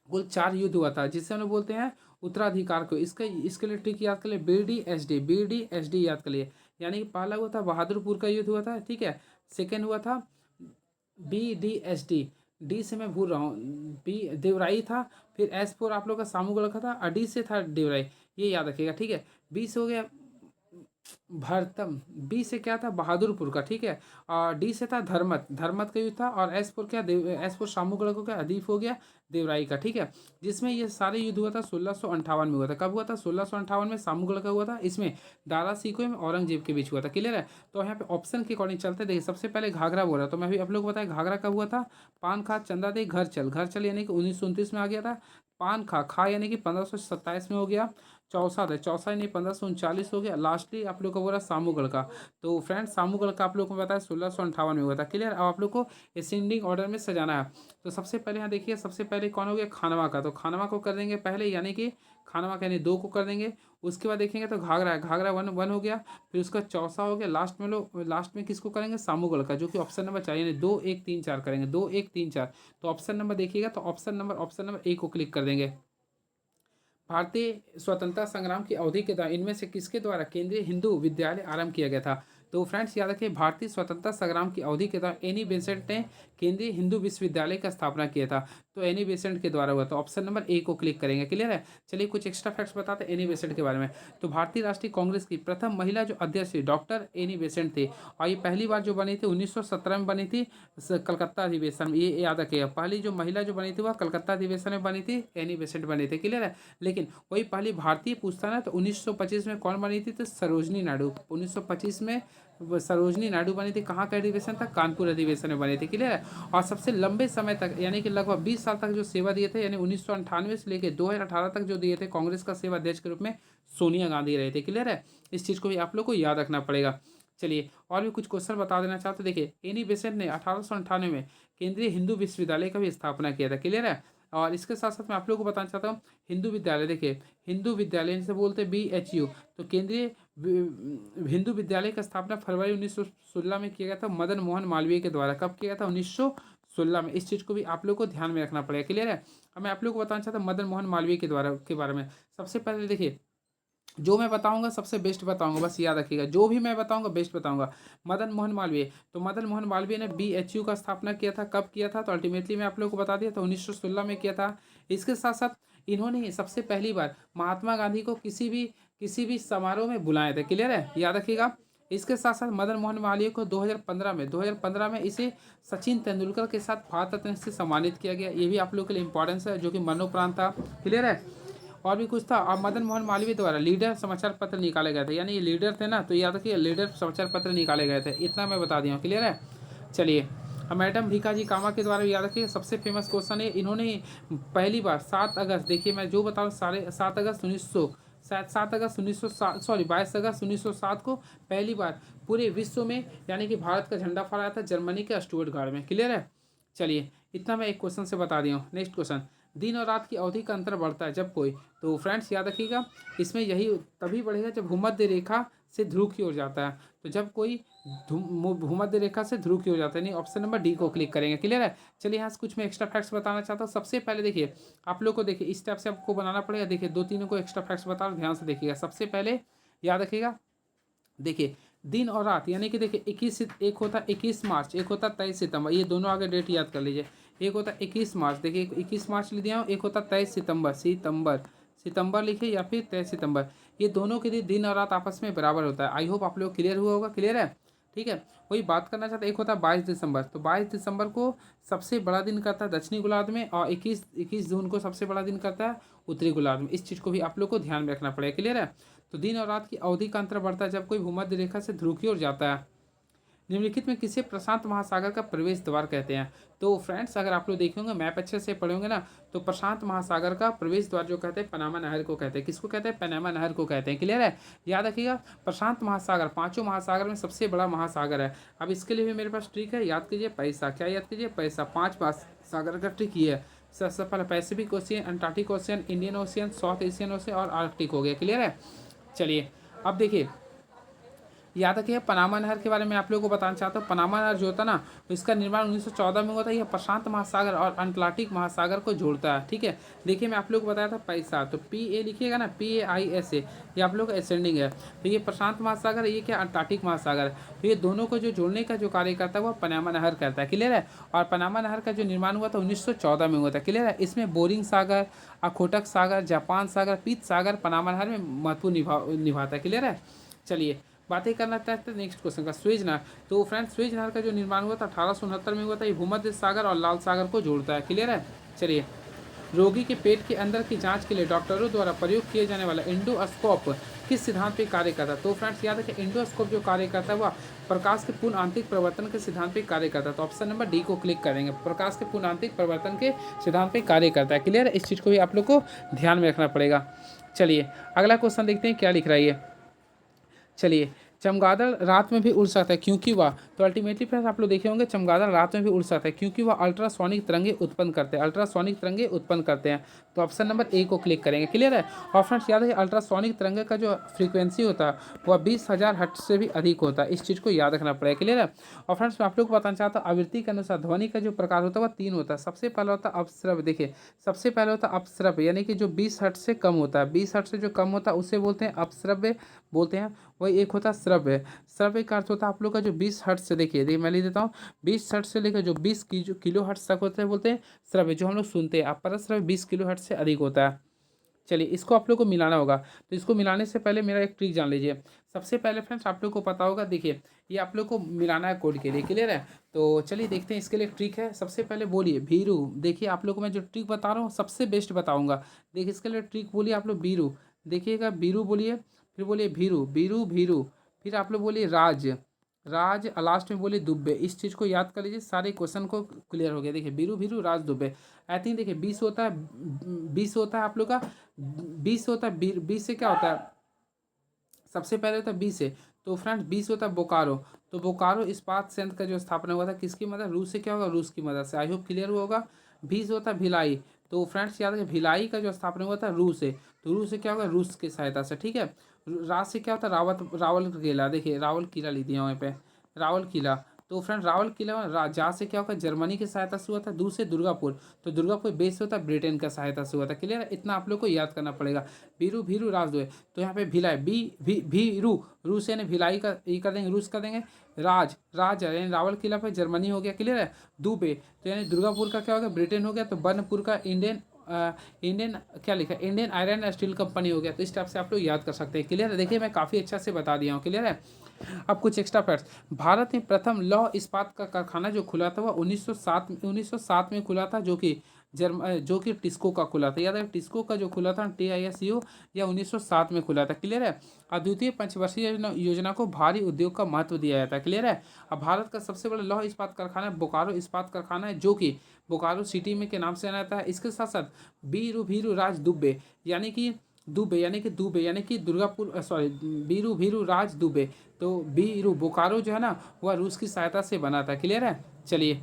कुल 4 युद्ध हुआ था, जिससे हम लोग बोलते हैं उत्तराधिकार को। इसके लिए ट्रिक याद कर लिए, BDSD याद कर लिए। यानी कि पहला हुआ था बहादुरपुर का युद्ध हुआ था, ठीक है। सेकेंड हुआ था BDSD, डी से मैं भूल रहा हूँ, बी देवराई था। फिर S4 आप लोग का सामूगढ़ का था, और डी से था देवराई, ये याद रखिएगा, ठीक है। बी से हो गया भरतम, बी से क्या था? बहादुरपुर का, ठीक है। और डी से था धर्मत, धर्मत का युद्ध था। और S4 क्या? S4 शामूगढ़ को क्या? अदीप हो गया देवराई का, ठीक है। जिसमें ये सारे युद्ध हुआ था 1658 में हुआ था। कब हुआ था? 1658 में सामूगढ़ का हुआ था। इसमें दारा सिकोह में औरंगजेब के बीच हुआ था। क्लियर है। तो यहाँ पे ऑप्शन के अकॉर्डिंग चलते, देखिए सबसे पहले घाघरा बोला, तो मैं भी आप लोग को बताया घाघरा कब हुआ था। पान खा चंदा दे घर चल, घर चल यानी कि 1929 में आ गया था। पान खा, खा यानी कि 1527 में हो गया। चौसा था, चौसा यानी 1539 हो गया। लास्टली आप लोग का बोला सामूगढ़ का। तो फ्रेंड्स सामूगढ़ का आप लोग को बताया 1658 में हुआ था। क्लियर। अब आप लोग को असेंडिंग ऑर्डर में सजाना है। तो सबसे पहले यहाँ देखिए, सबसे पहले कौन हो गया? खानवा का। तो खानवा को कर देंगे पहले, यानी कि खानवा का यानी 2 को कर देंगे। उसके बाद देखेंगे तो घाघरा है, घाघरा 1 हो गया। फिर उसका चौसा हो गया। लास्ट में किसको करेंगे? सामूगढ़ का, जो कि ऑप्शन नंबर चाहिए, यानी 2 1 3 4 करेंगे, 2 1 3 4। तो ऑप्शन नंबर देखिएगा, तो ऑप्शन नंबर A को क्लिक कर देंगे। भारतीय स्वतंत्रता संग्राम की अवधि के दौरान इनमें से किसके द्वारा केंद्रीय हिंदू विद्यालय आरंभ किया गया था? तो फ्रेंड्स याद रखिए, भारतीय स्वतंत्रता संग्राम की अवधि के दौरान एनी बेसेंट ने केंद्रीय हिंदू विश्वविद्यालय का स्थापना किया था। तो एनी बेसेंट के द्वारा हुआ। तो ऑप्शन नंबर A को क्लिक करेंगे। क्लियर है। चलिए कुछ एक्स्ट्रा फैक्ट्स बताते हैं एनी बेसेंट के बारे में। तो भारतीय राष्ट्रीय कांग्रेस की प्रथम महिला जो अध्यक्ष थी डॉक्टर एनी बेसेंट थी, और ये पहली बार जो बनी थी 1917 में बनी थी, कलकत्ता अधिवेशन में। ये याद रखिएगा, पहली जो महिला जो बनी थी वह कलकत्ता अधिवेशन में बनी थी, एनी बेसेंट बनी थी। क्लियर है। लेकिन वही पहली भारतीय पूछता ना, तो 1925 में कौन बनी थी? तो सरोजनी नायडू। 1925 में सरोजनी नायडू बनी थी। कहाँ का अधिवेशन था? कानपुर अधिवेशन में बनी थी। क्लियर है। और सबसे लंबे समय तक, यानी कि लगभग 20 साल तक जो सेवा दिए थे, यानी 1998 से लेकर 2018 तक जो दिए थे कांग्रेस का सेवा अध्यक्ष के रूप में, सोनिया गांधी रहे थे। क्लियर है। इस चीज़ को भी आप लोग को याद रखना पड़ेगा। चलिए और भी कुछ क्वेश्चन बता देना चाहते। देखिए एनी बेसेंट ने 1898 में केंद्रीय हिंदू विश्वविद्यालय का भी स्थापना किया था। क्लियर है। और इसके साथ साथ मैं आप लोगों को बताना चाहता हूँ, हिंदू विद्यालय, देखिए हिंदू विद्यालय जिसे बोलते हैं BHU, तो केंद्रीय हिंदू विद्यालय का स्थापना फरवरी 1916 में किया गया था मदन मोहन मालवीय के द्वारा। कब किया गया था? 1916 में। इस चीज़ को भी आप लोग को ध्यान में रखना पड़ेगा। क्लियर है। अब मैं आप लोग को बताना चाहता हूँ मदन मोहन मालवीय के द्वारा के बारे में। सबसे पहले देखिए, जो मैं बताऊंगा सबसे बेस्ट बताऊंगा, बस याद रखिएगा, जो भी मैं बताऊंगा बेस्ट बताऊंगा। मदन मोहन मालवीय, तो मदन मोहन मालवीय ने BHU का स्थापना किया था। कब किया था? तो अल्टीमेटली मैं आप लोग को बता दिया, तो 1916 में किया था। इसके साथ साथ इन्होंने सबसे पहली बार महात्मा गांधी को किसी भी समारोह में बुलाए थे। क्लियर है। याद रखिएगा। इसके साथ साथ मदन मोहन मालवीय को 2015 में इसे सचिन तेंदुलकर के साथ भारत रत्न से सम्मानित किया गया। ये भी आप लोग के लिए इंपॉर्टेंस है, जो कि मरणोपरांत था। क्लियर है। और भी कुछ था। और मदन मोहन मालवीय द्वारा लीडर समाचार पत्र निकाले गए थे, यानी ये लीडर थे ना, तो याद रखिए लीडर समाचार पत्र निकाले गए थे। इतना मैं बता दिया हूँ। क्लियर है। चलिए अब मैडम भीखाजी कामा के द्वारा याद रखिए, सबसे फेमस क्वेश्चन है, इन्होंने पहली बार 7 अगस्त, देखिए मैं जो बता रहा हूँ, सारे 7 अगस्त 1900, शायद 7 अगस्त 1907, सॉरी 22 अगस्त 1907 को पहली बार पूरे विश्व में, यानी कि भारत का झंडा फहराया था जर्मनी के स्टुटगार्ट में। क्लियर है। चलिए इतना मैं एक क्वेश्चन से बता दिया हूँ। नेक्स्ट क्वेश्चन, दिन और रात की अवधि का अंतर बढ़ता है जब कोई, तो फ्रेंड्स याद रखिएगा, इसमें यही तभी बढ़ेगा जब भूमध्य रेखा से ध्रुव की ओर जाता है। तो जब कोई भूमध्य रेखा से ध्रुव की ओर जाता है, नहीं, ऑप्शन नंबर डी को क्लिक करेंगे। क्लियर है। चलिए यहाँ से कुछ मैं एक्स्ट्रा फैक्ट्स बताना चाहता हूँ। सबसे पहले देखिए आप लोग को, देखिए इस टाइप से आपको बनाना पड़ेगा। देखिए दो तीनों को एक्स्ट्रा फैक्ट्स बता रहा हूं, ध्यान से देखिएगा। सबसे पहले याद रखिएगा, देखिए दिन और रात, यानी कि देखिए 21, एक होता है 21 मार्च, एक होता है 23 सितंबर, ये दोनों आगे डेट याद कर लीजिए। एक होता है 21 मार्च, देखिए 21 मार्च लिख दिया हूं, एक होता है 23 सितंबर, सितंबर लिखिए या फिर 23 सितंबर। ये दोनों के लिए दिन और रात आपस में बराबर होता है। आई होप आप लोग क्लियर हुआ होगा। क्लियर है। ठीक है। वही बात करना चाहता है, एक होता है 22 दिसंबर, तो 22 दिसंबर को सबसे बड़ा दिन करता है दक्षिणी गोलार्ध में, और 21 जून को सबसे बड़ा दिन करता है उत्तरी गोलार्ध में। इस चीज़ को भी आप लोग को ध्यान में रखना पड़ेगा। क्लियर है। तो दिन और रात की अवधि का अंतर बढ़ता है जब कोई भूमध्य रेखा से ध्रुव की ओर जाता है। निम्नलिखित में किसे प्रशांत महासागर का प्रवेश द्वार कहते हैं? तो फ्रेंड्स अगर आप लोग देखे होंगे, मैप अच्छे से पढ़े होंगे ना, तो प्रशांत महासागर का प्रवेश द्वार जो कहते हैं पनामा नहर को कहते हैं। किसको कहते हैं? पनामा नहर को कहते हैं। क्लियर है। याद रखिएगा, प्रशांत महासागर पांचों महासागर में सबसे बड़ा महासागर है। अब इसके लिए भी मेरे पास ट्रिक है, याद कीजिए पैसा। क्या याद कीजिए? पैसा। 5 महासागर का ट्रिक ये है। सबसे पहले Pacific ocean, Antarctic ocean, Indian ocean, south Asian ocean और आर्कटिक हो गया। क्लियर है। चलिए अब देखिए, याद रखिए पनामा नहर के बारे में आप लोगों को बताना चाहता हूँ। पनामा नहर जो होता है ना, तो इसका निर्माण 1914 में हुआ था। यह प्रशांत महासागर और अटलांटिक महासागर को जोड़ता है। ठीक है। देखिए मैं आप लोग को बताया था पैसा, तो PA लिखिएगा ना, PAISA, ये आप लोग का असेंडिंग है। तो ये प्रशांत महासागर है, ये क्या अटलांटिक महासागर। तो ये दोनों को जो जोड़ने का जो कार्य करता है वो पनामा नहर करता है। क्लियर है। और पनामा नहर का जो निर्माण हुआ था 1914 में हुआ था। क्लियर है। इसमें बोरिंग सागर, अखोटक सागर, जापान सागर, पीत सागर पनामा नहर में महत्वपूर्ण निभाता है। क्लियर है। चलिए बातें करना चाहते हैं नेक्स्ट क्वेश्चन का, स्वेज नहर। तो फ्रेंड्स स्वेज नहर का जो निर्माण हुआ था 1869 में हुआ था। ये भूमध्य सागर और लाल सागर को जोड़ता है। क्लियर है। चलिए, रोगी के पेट के अंदर की जांच के लिए डॉक्टरों द्वारा प्रयोग किए जाने वाला एंडोस्कोप किस सिद्धांत पे कार्य करता है? तो फ्रेंड्स याद रखें, एंडोस्कोप जो कार्य करता है वह प्रकाश के पूर्ण आंतरिक परिवर्तन के सिद्धांत पे कार्य करता है। तो ऑप्शन नंबर डी को क्लिक करेंगे, प्रकाश के पूर्ण आंतरिक परिवर्तन के सिद्धांत पे कार्य करता है। क्लियर है। इस चीज़ को भी आप लोग को ध्यान में रखना पड़ेगा। चलिए अगला क्वेश्चन देखते हैं क्या लिख रहा है ये। चलिए, चमगादड़ रात में भी उड़ सकता है क्योंकि वह, तो अल्टीमेटली फ्रेंड्स आप लोग देखे होंगे चमगादड़ रात में भी उड़ सकता है क्योंकि वह अल्ट्रासोनिक तरंगे उत्पन्न करते हैं। अल्ट्रासोनिक तरंगे उत्पन्न करते हैं। तो ऑप्शन नंबर ए को क्लिक करेंगे। क्लियर है। और फ्रेंड्स याद है अल्ट्रासोनिक तरंगे का जो फ्रीक्वेंसी होता है वह 20,000 हर्ट्ज से भी अधिक होता है। इस चीज़ को याद रखना पड़ेगा। क्लियर है। और फ्रेंड्स मैं आप लोग को बताना चाहता हूँ, आवृत्ति के अनुसार ध्वनि का जो प्रकार होता है वह 3 होता है। सबसे पहला होता है अपस्रव। देखिए सबसे पहले होता है अपस्रव, यानी कि जो 20 हर्ट्ज से कम होता है, 20 हर्ट्ज से जो कम होता है उसे बोलते हैं अपस्रव्य बोलते हैं। वही एक होता है श्रव्य। श्रव्य का अर्थ होता है आप लोग का जो 20 हर्ट्ज से, देखिए मैं लिख देता हूँ, 20 हर्ट्ज से लेकर जो 20 की जो किलो हर्ट्ज तक होते हैं बोलते हैं श्रव्य, जो हम लोग सुनते हैं। अपर श्रव्य 20 किलो हर्ट्ज से अधिक होता है। चलिए इसको आप लोग को मिलाना होगा। तो इसको मिलाने से पहले मेरा एक ट्रिक जान लीजिए। सबसे पहले फ्रेंड्स आप लोग को पता होगा, देखिए ये आप लोग को मिलाना है कोड के लिए। क्लियर है। तो चलिए देखते हैं इसके लिए ट्रिक है। सबसे पहले बोलिए भीरू। देखिए आप लोग को मैं जो ट्रिक बता रहा हूँ सबसे बेस्ट बताऊंगा। देखिए इसके लिए ट्रिक बोलिए आप लोग बीरू। देखिएगा बीरू बोलिए, फिर बोलिए भीरू, बीरू भीरू, फिर आप लोग बोलिए राज, राज, लास्ट में बोलिए दुब्बे। इस चीज़ को याद कर लीजिए, सारे क्वेश्चन को क्लियर हो गया। देखिए बीरू भीरू राज दुब्बे। आई थिंक देखिए 20 होता है, 20 होता है आप लोग का, 20 होता है 20 से क्या होता है, सबसे पहले होता है 20 से, तो फ्रेंड्स 20 होता है बोकारो। तो बोकारो इस्पात संयंत्र का जो स्थापना हुआ था किसकी मदद, रूस से क्या होगा, रूस की मदद से। आई होप क्लियर हुआ होगा। 20 होता है भिलाई। तो फ्रेंड्स याद रखें भिलाई का जो स्थापना हुआ था रूस से, तो रूस से क्या होगा, रूस की सहायता से। ठीक है। राज से क्या होता है, रावल किला। देखिए रावल किला लिख दिया वहाँ पे, रावल किला। तो फ्रेंड रावल किला जा से क्या होगा, जर्मनी की सहायता से हुआ था। दू से दुर्गापुर, तो दुर्गापुर बेस होता है ब्रिटेन का सहायता से हुआ था। क्लियर है। इतना आप लोग को याद करना पड़ेगा। बीरू भीरू राज दो है, तो यहाँ पे भिलाई भीरू, रूस यानी भिलाई का ये कर देंगे, रूस कर देंगे। राज, राज है यानी रावल किला पे जर्मनी हो गया। क्लियर है। दुबे तो यानी दुर्गापुर का क्या हो गया, ब्रिटेन हो गया। तो बर्नपुर का इंडियन क्या लिखा है, Indian iron and steel company हो गया। तो इस टाइप से आप लोग याद कर सकते हैं। क्लियर है। देखिए मैं काफ़ी अच्छा से बता दिया हूँ। क्लियर है। अब कुछ एक्स्ट्रा फैक्ट्स। भारत में प्रथम लौह इस्पात का कारखाना जो खुला था वह 1907 में खुला था, जो कि टिस्को का खुला था। याद है टिस्को का जो खुला था TISCO, यह 1907 में खुला था। क्लियर है। अद्वितीय पंचवर्षीय योजना को भारी उद्योग का महत्व दिया जाता है। क्लियर है। अब भारत का सबसे बड़ा लौह इस्पात कारखाना बोकारो इस्पात कारखाना है, जो कि बोकारो सिटी में के नाम से जाना जाता है। इसके साथ साथ बीरू भीरू राज दुबे, यानी कि दुबे यानी कि दुर्गापुर, सॉरी बीरू भीरू राज दुबे। तो बीरू बोकारो जो है ना वह रूस की सहायता से बना था। क्लियर है। चलिए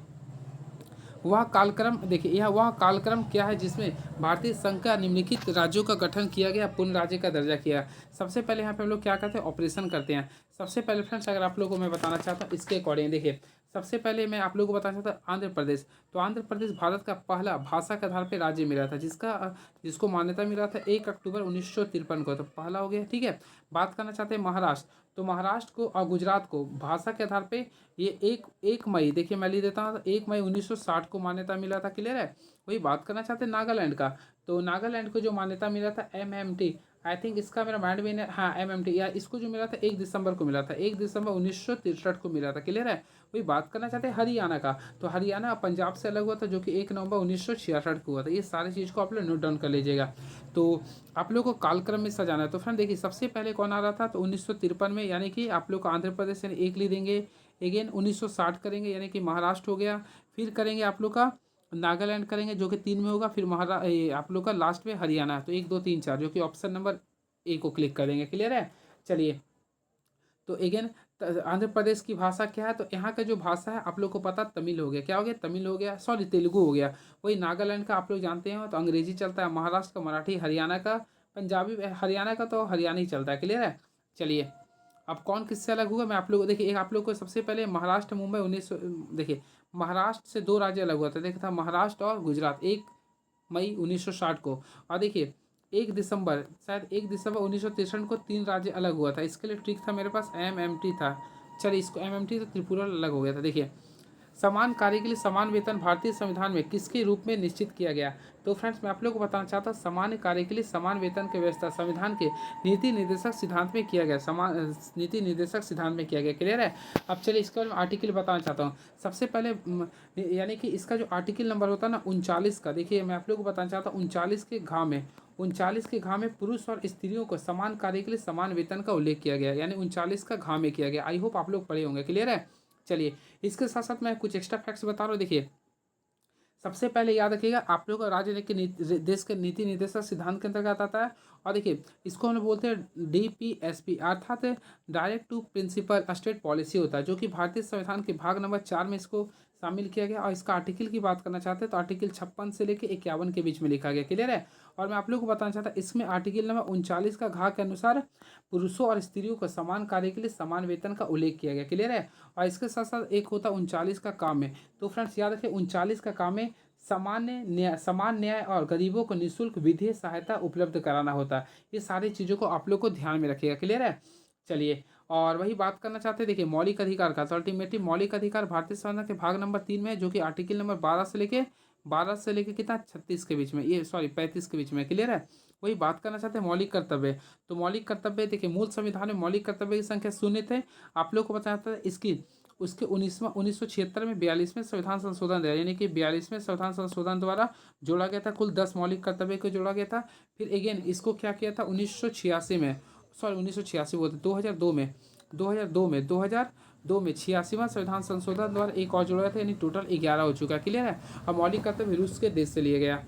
वह कालक्रम देखिए, यह वह कालक्रम क्या है जिसमें भारतीय संघ का निम्नलिखित राज्यों का गठन किया गया, पूर्ण राज्य का दर्जा किया। सबसे पहले यहाँ पे हम लोग क्या करते हैं, ऑपरेशन करते हैं। सबसे पहले फ्रेंड्स अगर आप लोगों को मैं बताना चाहता हूँ इसके अकॉर्डिंग, देखिए सबसे पहले मैं आप लोगों को बताना चाहता हूँ आंध्र प्रदेश। तो आंध्र प्रदेश भारत का पहला भाषा के आधार पर राज्य मिला था, जिसको मान्यता मिला था 1 अक्टूबर 1953 को, तो पहला हो गया। ठीक है, बात करना चाहते हैं महाराष्ट्र। तो महाराष्ट्र को और गुजरात को भाषा के आधार पे ये एक मई, देखिए मैं लिख देता हूँ, 1 मई 1960 को मान्यता मिला था। क्लियर है। वही बात करना चाहते हैं नागालैंड का। तो नागालैंड को जो मान्यता मिला था MMT, आई थिंक इसका मेरा माइंड में हाँ MMT, या इसको जो मिला था 1 दिसंबर को मिला था, 1 दिसंबर 1963 को मिला था। क्लियर है। वही बात करना चाहते हैं हरियाणा का। तो हरियाणा पंजाब से अलग हुआ था, जो कि 1 नवंबर 1966 को हुआ था। ये सारी चीज़ को आप लोग नोट डाउन कर लीजिएगा। तो आप लोग को कालक्रम में सजाना है। तो फ्रेंड देखिए सबसे पहले कौन आ रहा था, तो 1953 में, यानी कि आप लोग को आंध्र प्रदेश यानी एक लिख देंगे। अगेन 1960 करेंगे, यानी कि महाराष्ट्र हो गया। फिर करेंगे आप लोग का नागालैंड करेंगे, जो कि 3 में होगा। फिर आप लोग का लास्ट में हरियाणा। तो 1 2 3 4, जो कि ऑप्शन नंबर ए को क्लिक करेंगे। क्लियर है। चलिए, तो अगेन आंध्र प्रदेश की भाषा क्या है, तो यहाँ का जो भाषा है आप लोग को पता तमिल हो गया। क्या हो गया, तमिल हो गया, सॉरी तेलुगु हो गया। वही नागालैंड का आप लोग जानते हैं तो अंग्रेजी चलता है, महाराष्ट्र का मराठी, हरियाणा का पंजाबी, हरियाणा का तो हरियाणी चलता है। क्लियर है। चलिए, अब कौन किससे अलग हुआ मैं आप लोग को देखिए, एक आप लोग को सबसे पहले महाराष्ट्र मुंबई 1900, देखिए महाराष्ट्र से 2 राज्य अलग हुआ था, देखा था महाराष्ट्र और गुजरात 1 मई 1960 को। और देखिए 1 दिसंबर, शायद 1 दिसंबर 1963 को 3 राज्य अलग हुआ था। इसके लिए ट्रिक था मेरे पास, MMT था। चलिए इसको MMT से त्रिपुरा अलग हो गया था। देखिए समान कार्य के लिए समान वेतन भारतीय संविधान में किसके रूप में निश्चित किया गया। तो फ्रेंड्स मैं आप लोगों को बताना चाहता हूँ, समान कार्य के लिए समान वेतन की व्यवस्था संविधान के नीति निर्देशक सिद्धांत में किया गया, समान नीति निर्देशक सिद्धांत में किया गया। क्लियर है। अब चलिए इसके बारे में आर्टिकल बताना चाहता हूँ। सबसे पहले यानी कि इसका जो आर्टिकल नंबर होता है ना 39 का, देखिए मैं आप लोग को बताना चाहता हूँ 39 के घ में पुरुष और स्त्रियों को समान कार्य के लिए समान वेतन का उल्लेख किया गया, यानी 39 का घ में किया गया। आई होप आप लोग पढ़े होंगे। क्लियर है। चलिए इसके साथ साथ मैं कुछ एक्स्ट्रा फैक्ट्स बता रहा हूँ। देखिए सबसे पहले याद रखिएगा आप लोग का राज्य के देश के नीति निर्देशक सिद्धांत के अंतर्गत आता है। और देखिए इसको हम लोग बोलते हैं DPSP, अर्थात direct to principal state policy होता है, जो कि भारतीय संविधान के भाग नंबर 4 में इसको शामिल किया गया। और इसका आर्टिकल की बात करना चाहते हैं तो आर्टिकल 56 से लेकर 51 के बीच में लिखा गया। क्लियर है। और मैं आप लोग को बताना चाहता इसमें आर्टिकल नंबर 39 का घ के अनुसार पुरुषों और स्त्रियों को समान कार्य के लिए समान वेतन का उल्लेख किया गया। क्लियर है। और इसके साथ साथ एक होता है 39 का काम में। तो फ्रेंड्स याद रखें 39 का काम में समान न्याय और गरीबों को निःशुल्क वित्तीय सहायता उपलब्ध कराना होता है। ये सारी चीज़ों को आप लोग को ध्यान में रखिएगा। क्लियर है। चलिए, और वही बात करना चाहते हैं देखिए मौलिक अधिकार का। तो अल्टीमेटली मौलिक अधिकार भारतीय संविधान के भाग नंबर 3 में है, जो कि आर्टिकल नंबर 12 से लेके कितना 36 के बीच में, ये सॉरी 35 के बीच में। क्लियर है। वही बात करना चाहते हैं मौलिक कर्तव्य। तो मौलिक कर्तव्य देखिए मूल संविधान में मौलिक कर्तव्य की संख्या 0 थे। आप लोग को बताया था इसकी उसके 1976 में 42वें संविधान संशोधन द्वारा, यानी कि 42वें संविधान संशोधन द्वारा जोड़ा गया था। कुल 10 मौलिक कर्तव्य को जोड़ा गया था। फिर अगेन इसको क्या किया था 1986 में, सॉरी 1986 बोलते 2002 में 2002 में 86वां संविधान संशोधन द्वारा एक और जोड़ा था, यानी टोटल 11 हो चुका है। क्लियर है। अब मौलिक कर्तव्य रूस के देश से लिया गया।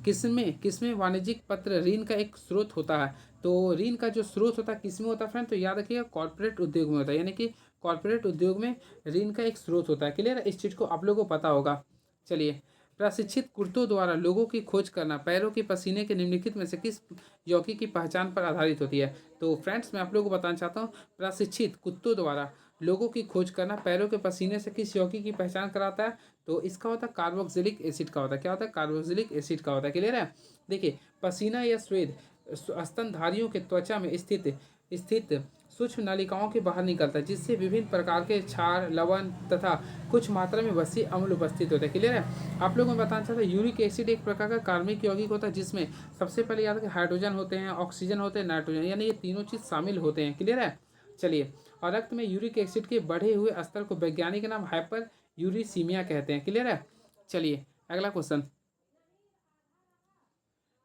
किसमें वाणिज्यिक पत्र ऋण का एक स्रोत होता है। तो ऋण का जो स्रोत होता है किसमें होता है फ्रेंड, तो याद रखिएगा कॉर्पोरेट उद्योग में होता है, यानी कि कॉर्पोरेट उद्योग में ऋण का एक स्रोत होता है। क्लियर है। इस चीज़ को आप लोगों को पता होगा। चलिए, प्रशिक्षित कुत्तों द्वारा लोगों की खोज करना पैरों के पसीने के निम्नलिखित में से किस यौगिक की पहचान पर आधारित होती है। तो फ्रेंड्स मैं आप लोगों को बताना चाहता हूँ, प्रशिक्षित कुत्तों द्वारा लोगों की खोज करना पैरों के पसीने से किस यौगिक की पहचान कराता है। तो इसका होता है कार्बोक्सिलिक एसिड का होता है। क्या होता है, कार्बोक्सिलिक एसिड का होता है। क्लियर है। देखिए पसीना या स्वेद स्तनधारियों के त्वचा में स्थित सूक्ष्म नलिकाओं के बाहर निकलता है, जिससे विभिन्न प्रकार के क्षार, लवण तथा कुछ मात्रा में वसीय अम्ल उपस्थित होते हैं। क्लियर है। आप लोगों को बताना चाहता है यूरिक एसिड एक प्रकार का कार्बनिक यौगिक होता है, जिसमें सबसे पहले याद रखें हाइड्रोजन होते हैं, ऑक्सीजन होते हैं, नाइट्रोजन, यानी ये तीनों चीज़ शामिल होते हैं। क्लियर है। चलिए, और रक्त में यूरिक एसिड के बढ़े हुए स्तर को वैज्ञानिक नाम हाइपर यूरिसीमिया कहते हैं। क्लियर है। चलिए अगला क्वेश्चन,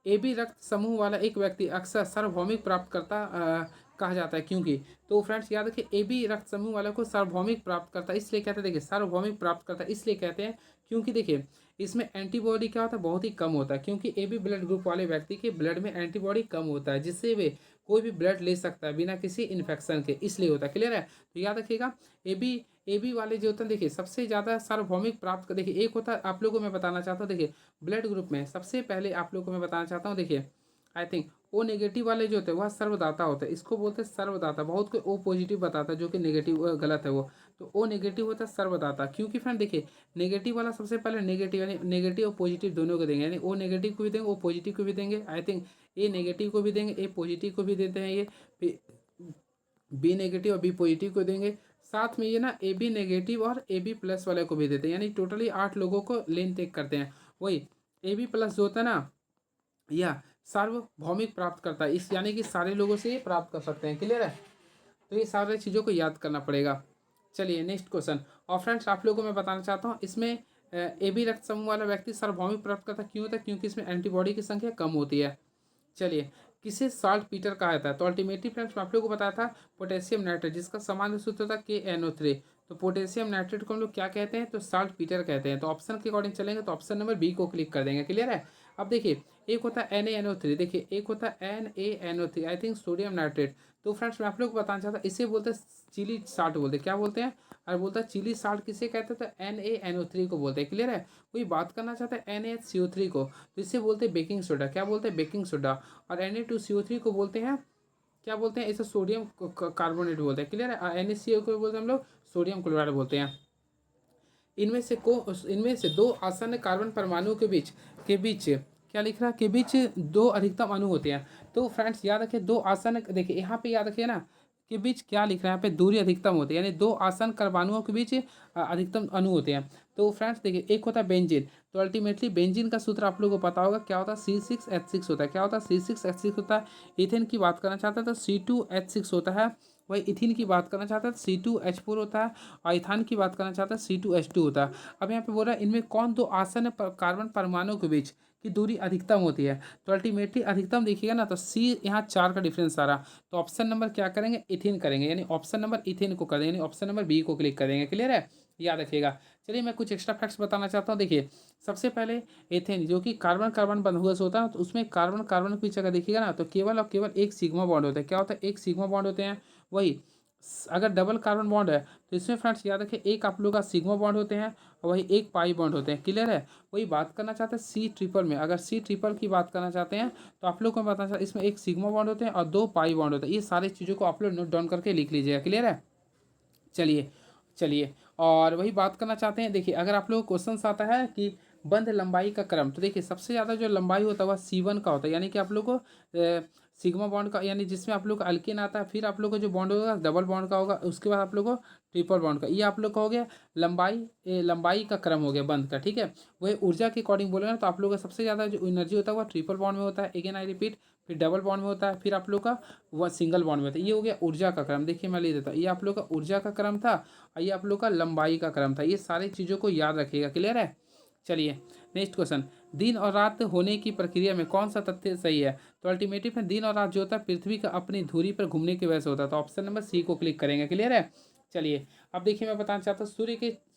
AB रक्त समूह वाला एक व्यक्ति अक्सर सार्वभौमिक प्राप्तकर्ता कहा जाता है, क्योंकि। तो फ्रेंड्स याद रखिए AB रक्त समूह वाला को सार्वभौमिक प्राप्तकर्ता इसलिए कहते हैं, देखिए सार्वभौमिक प्राप्तकर्ता इसलिए कहते हैं क्योंकि देखिए इसमें एंटीबॉडी क्या होता है, बहुत ही कम होता है, क्योंकि AB ब्लड ग्रुप वाले व्यक्ति के ब्लड में एंटीबॉडी कम होता है, जिससे वे कोई भी ब्लड ले सकता है बिना किसी इन्फेक्शन के, इसलिए होता है। क्लियर है। तो याद रखिएगा AB ए बी वाले जो होते हैं देखिए सबसे ज़्यादा सार्वभौमिक प्राप्त कर, देखिए एक होता है आप लोगों को मैं बताना चाहता हूँ, देखिए ब्लड ग्रुप में सबसे पहले आप लोगों को मैं बताना चाहता हूँ, देखिए आई थिंक ओ नेगेटिव वाले जो होते हैं वह सर्वदाता होता है, इसको बोलते हैं सर्वदाता। बहुत कोई ओ पॉजिटिव बताता है जो कि नेगेटिव गलत है वो, तो ओ नेगेटिव होता है सर्वदाता। क्योंकि फ्रेंड देखिए नेगेटिव वाला सबसे पहले नेगेटिव यानी नेगेटिव और पॉजिटिव दोनों को देंगे, यानी ओ नेगेटिव को भी देंगे ओ पॉजिटिव को भी देंगे, आई थिंक ए नेगेटिव को भी देंगे ए पॉजिटिव को भी देते हैं, ये बी नेगेटिव और बी पॉजिटिव को देंगे, साथ में ये ना ए बी नेगेटिव और ए बी प्लस वाले को भी देते हैं, यानी टोटली 8 लोगों को लेन देन करते हैं। वही ए बी प्लस जो होता है ना यह सार्वभौमिक प्राप्त करता है, इस यानी कि सारे लोगों से ये प्राप्त कर सकते हैं। क्लियर है, तो ये सारी चीज़ों को याद करना पड़ेगा। चलिए नेक्स्ट क्वेश्चन। और फ्रेंड्स आप लोगों को मैं बताना चाहता हूँ इसमें ए बी रक्त समूह वाला व्यक्ति सार्वभौमिक प्राप्त करता क्यों होता है, क्योंकि इसमें एंटीबॉडी की संख्या कम होती है। चलिए किसे साल्ट पीटर कहा जाता है, तो अल्टीमेटली फ्रेंड्स मैं आप लोगों को बताया था पोटेशियम नाइट्रेट, जिसका सामान्य सूत्र था KNO3। तो पोटेशियम नाइट्रेट को हम लोग क्या कहते हैं, तो साल्ट पीटर कहते हैं। तो ऑप्शन के अकॉर्डिंग चलेंगे तो ऑप्शन नंबर बी को क्लिक कर देंगे। क्लियर है। अब देखिए एक होता है NaNO3, देखिए एक होता है NaNO3 I think sodium nitrate. तो फ्रेंड्स मैं आप लोग को बताना चाहता हूँ इसे बोलते हैं चिली साल्ट बोलते हैं, क्या बोलते हैं, और बोलता है चिली साल्ट किसे कहते हैं, तो NaNO3 को बोलते हैं। क्लियर है। कोई बात करना चाहता है NaCO3 को, तो इसे बोलते हैं बेकिंग सोडा, क्या बोलते हैं, बेकिंग सोडा। और Na2CO3 को बोलते हैं क्या बोलते हैं, इसे सोडियम कार्बोनेट बोलते हैं। क्लियर है। NaCO को बोलते हैं हम लोग सोडियम क्लोराइड बोलते हैं। इनमें से दो आसन्न कार्बन परमाणुओं के बीच क्या लिख रहा है, के बीच दो अधिकतम अणु होते हैं। तो फ्रेंड्स याद रखिए दो आसन्न, देखिए यहाँ पे याद रखिए ना के बीच क्या लिख रहा है, यहाँ पे दूरी अधिकतम होती है, यानी दो आसन्न परमाणुओं के बीच अधिकतम अणु होते हैं। तो फ्रेंड्स देखिए एक होता है बेंजीन, तो अल्टीमेटली बेंजीन का सूत्र आप लोगों को पता होगा क्या होता है, C6H6 होता है। क्या होता है, C6H6 होता है। इथेन की बात करना चाहता है तो C2H6 होता है। वही इथिन की बात करना चाहता है तो C2H4 होता है। और इथान की बात करना चाहता है C2H2 होता है। अब यहाँ पे बोल रहा है इनमें कौन दो आसन्न कार्बन परमाणुओं के बीच की दूरी अधिकतम होती है, तो अल्टीमेटली अधिकतम देखिएगा ना तो सी यहाँ 4 का डिफरेंस आ रहा, तो ऑप्शन नंबर क्या करेंगे, इथिन करेंगे, यानी ऑप्शन नंबर इथिन को कर देंगे, यानी ऑप्शन नंबर बी को क्लिक करेंगे। क्लियर है, याद रखिएगा। चलिए मैं कुछ एक्स्ट्रा फैक्ट्स बताना चाहता हूँ। देखिए सबसे पहले एथेन जो कि कार्बन कार्बन बंद हुआ से होता है, तो उसमें कार्बन कार्बन की जगह देखिएगा ना तो केवल और केवल एक सिग्मा बॉन्ड होता है। क्या होता है, एक सिग्मा बॉन्ड होते हैं। वही अगर डबल कार्बन बॉन्ड है तो इसमें फ्रेंड्स याद रखिए एक आप लोग का सिग्मा बॉन्ड होते हैं और वही एक पाई बॉन्ड होते हैं। क्लियर है। वही बात करना चाहते हैं सी ट्रिपल में, अगर सी ट्रिपल की बात करना चाहते हैं तो आप लोग को बताना चाहते हैं इसमें एक सिग्मा बॉन्ड होते हैं और दो पाई बॉन्ड होते हैं। ये सारी चीज़ों को आप लोग नोट डाउन करके लिख लीजिएगा। क्लियर है। चलिए चलिए और वही बात करना चाहते हैं, देखिए अगर आप लोग को क्वेश्चन आता है कि बंध लंबाई का क्रम, तो देखिए सबसे ज़्यादा जो लंबाई होता है वह C1 का होता है, यानी कि आप लोग को सिग्मा बॉन्ड का, यानी जिसमें आप लोग को अल्केन आता है, फिर आप लोग को जो बॉन्ड होगा डबल बॉन्ड का होगा, उसके बाद आप लोग को ट्रिपल बॉन्ड का, ये आप लोग का हो गया लंबाई का क्रम हो गया बंध का। ठीक है। वही ऊर्जा के अकॉर्डिंग बोले ना तो आप लोग का सबसे ज़्यादा जो एनर्जी होता है वह ट्रिपल बॉन्ड में होता है, अगेन आई रिपीट, फिर डबल बॉन्ड में होता है, फिर आप लोग का वह सिंगल बॉन्ड में होता है। ये हो गया ऊर्जा का क्रम। देखिए मैं ले देता हूँ, ये आप लोग का ऊर्जा का क्रम था और ये आप लोग का लंबाई का क्रम था। ये सारी चीज़ों को याद रखिएगा। क्लियर है। चलिए नेक्स्ट क्वेश्चन, दिन और रात होने की प्रक्रिया में कौन सा तथ्य सही है, तो अल्टीमेटिव में दिन और रात जो होता है पृथ्वी का अपनी धुरी पर घूमने की वजह से होता है, तो ऑप्शन नंबर सी को क्लिक करेंगे। क्लियर है। चलिए अब देखिए मैं बताना चाहता हूँ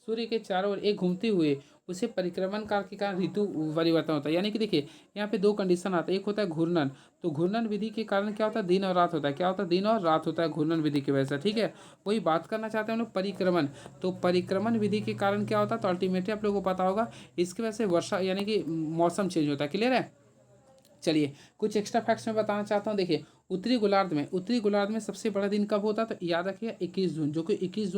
सूर्य के चारों ओर एक घूमते हुए उसे परिक्रमण काल के कारण ऋतु परिवर्तन होता है, यानी कि देखिए यहाँ पे दो कंडीशन आता है, एक होता है घूर्णन, तो घूर्णन विधि के कारण क्या होता है, दिन और रात होता है। क्या होता है, दिन और रात होता है घूर्णन विधि की वजह से। ठीक है। वही बात करना चाहते हैं हम लोग परिक्रमण, तो परिक्रमण विधि के कारण क्या होता है, तो अल्टीमेटली आप लोगों को पता होगा इसकी वजह से वर्षा यानी कि मौसम चेंज होता है। क्लियर है। चलिए कुछ एक्स्ट्रा फैक्ट्स मैं बताना चाहता हूँ। देखिए उत्तरी गोलार्ध में सबसे बड़ा दिन कब होता है, तो याद रखिए 21 जून, जो कि 21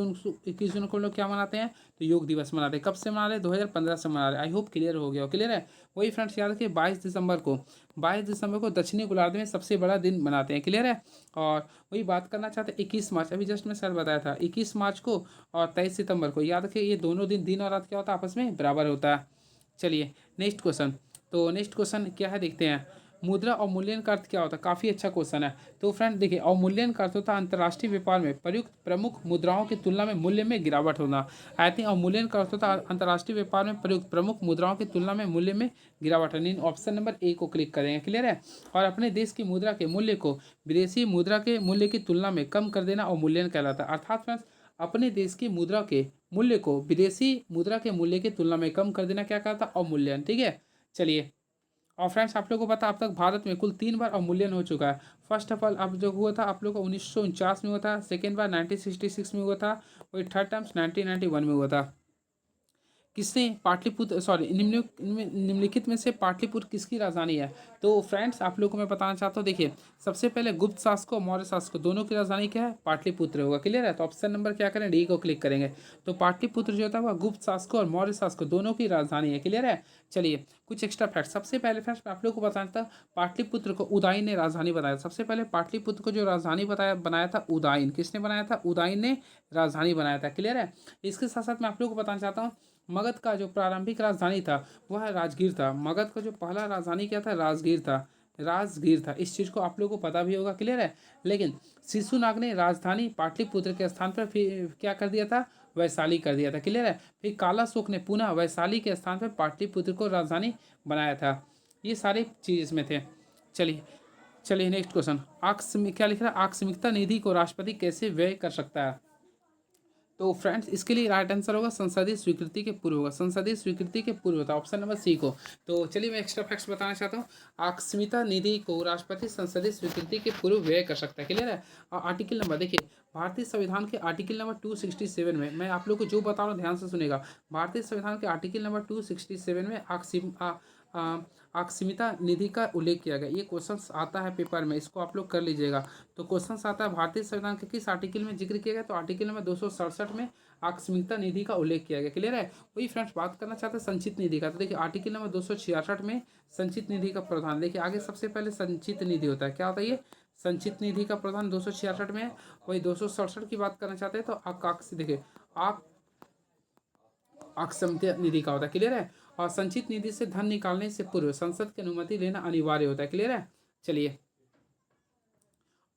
जून को हम लोग क्या मनाते हैं, तो योग दिवस मनाते हैं। कब से मना रहे हैं, 2015 से मना रहे हैं। आई होप क्लियर हो गया हो। क्लियर है। वही फ्रेंड्स याद रखिए 22 दिसंबर को दक्षिणी गोलार्ध में सबसे बड़ा दिन मनाते हैं। क्लियर है। और वही बात करना चाहते हैं 21 मार्च, अभी जस्ट मैं सर बताया था 21 मार्च को और 23 सितंबर को, याद रखिए ये दोनों दिन और रात क्या होता है, आपस में बराबर होता है। चलिए नेक्स्ट क्वेश्चन, तो नेक्स्ट क्वेश्चन क्या है देखते हैं, मुद्रा अवमूल्यन का अर्थ क्या होता है, काफ़ी अच्छा क्वेश्चन है। तो फ्रेंड देखिए अवमूल्यन का अर्थ होता है अंतर्राष्ट्रीय व्यापार में प्रयुक्त प्रमुख मुद्राओं की तुलना में मूल्य में गिरावट होना। आई थिंक अवमूल्यन का अर्थ होता है अंतर्राष्ट्रीय व्यापार में प्रयुक्त प्रमुख मुद्राओं की तुलना में मूल्य में गिरावट है। ऑप्शन नंबर ए को क्लिक करेंगे। क्लियर है। और अपने देश की मुद्रा के मूल्य को विदेशी मुद्रा के मूल्य की तुलना में कम कर देना अवमूल्यन कहलाता है। अर्थात फ्रेंड्स अपने देश की मुद्रा के मूल्य को विदेशी मुद्रा के मूल्य की तुलना में कम कर देना क्या कहता है, अवमूल्यन। ठीक है। चलिए और फ्रेंड्स आप लोगों को पता, अब तक भारत में कुल 3 बार अवमूल्यन हो चुका है। फर्स्ट ऑफ ऑल अब जो हुआ था आप लोग को 1949 में हुआ था, सेकेंड बार 1966 में हुआ था, वही थर्ड टाइम्स 1991 में हुआ था। किसने पाटलिपुत्र, सॉरी, निम्नलिखित में से पाटलिपुत्र किसकी राजधानी है? तो फ्रेंड्स आप लोगों को मैं बताना चाहता हूँ, देखिए सबसे पहले गुप्त शासक और मौर्य शासक दोनों की राजधानी क्या है? पाटलिपुत्र होगा। क्लियर है? तो ऑप्शन नंबर क्या करें, डी को क्लिक करेंगे। तो पाटलिपुत्र जो होता है वह गुप्त शासकों और मौर्य शासकों दोनों की राजधानी है। क्लियर है? चलिए कुछ एक्स्ट्रा फैक्ट। सबसे पहले फ्रेंड्स मैं आप लोग को बताना था, पाटलिपुत्र को उदयन ने राजधानी बनाया। सबसे पहले पाटलिपुत्र को जो राजधानी बनाया था उदयन। किसने बनाया था? उदयन ने राजधानी बनाया था। क्लियर है? इसके साथ साथ मैं आप लोग को बताना चाहता हूँ, मगध का जो प्रारंभिक राजधानी था वह राजगीर था। मगध का जो पहला राजधानी क्या था? राजगीर था। राजगीर था। इस चीज़ को आप लोगों को पता भी होगा। क्लियर है? लेकिन शिशुनाग ने राजधानी पाटलिपुत्र के स्थान पर फिर क्या कर दिया था? वैशाली कर दिया था। क्लियर है? फिर कालाशोक ने पुनः वैशाली के स्थान पर पाटलिपुत्र को राजधानी बनाया था। ये सारे चीज़ इसमें थे। चलिए चलिए नेक्स्ट क्वेश्चन। क्या लिख रहा है? आकस्मिकता निधि को राष्ट्रपति कैसे व्यय कर सकता है? तो फ्रेंड्स इसके लिए राइट आंसर होगा संसदीय स्वीकृति के पूर्व होगा। संसदीय स्वीकृति के पूर्व होता है ऑप्शन नंबर सी को। तो चलिए मैं एक्स्ट्रा फैक्ट्स बताना चाहता हूँ। आकस्मिकता निधि को राष्ट्रपति संसदीय स्वीकृति के पूर्व व्यय कर सकता है। क्लियर है? और आर्टिकल नंबर देखिए, भारतीय संविधान के आर्टिकल नंबर 267 में, मैं आप लोग को जो बता रहा हूँ ध्यान से सुनेगा। भारतीय संविधान के आर्टिकल नंबर 267 में आकस्मिकता निधि का उल्लेख किया गया। ये क्वेश्चन आता है पेपर में, इसको आप लोग कर लीजिएगा। तो क्वेश्चन आता है भारतीय संविधान के किस आर्टिकल में जिक्र किया गया? तो आर्टिकल नंबर 267 में आकस्मिकता निधि का उल्लेख किया गया। क्लियर है? वही फ्रेंड्स बात करना चाहते हैं संचित निधि का। तो देखिए आर्टिकल नंबर 266 में संचित निधि का प्रावधान। देखिए आगे सबसे पहले संचित निधि होता है। क्या होता है ये? संचित निधि का प्रावधान 266 में है। वही 267 की बात करना चाहते हैं तो देखिए आकस्मिकता निधि का होता है। क्लियर है? और संचित निधि से धन निकालने से पूर्व संसद की अनुमति लेना अनिवार्य होता है। क्लियर है? चलिए,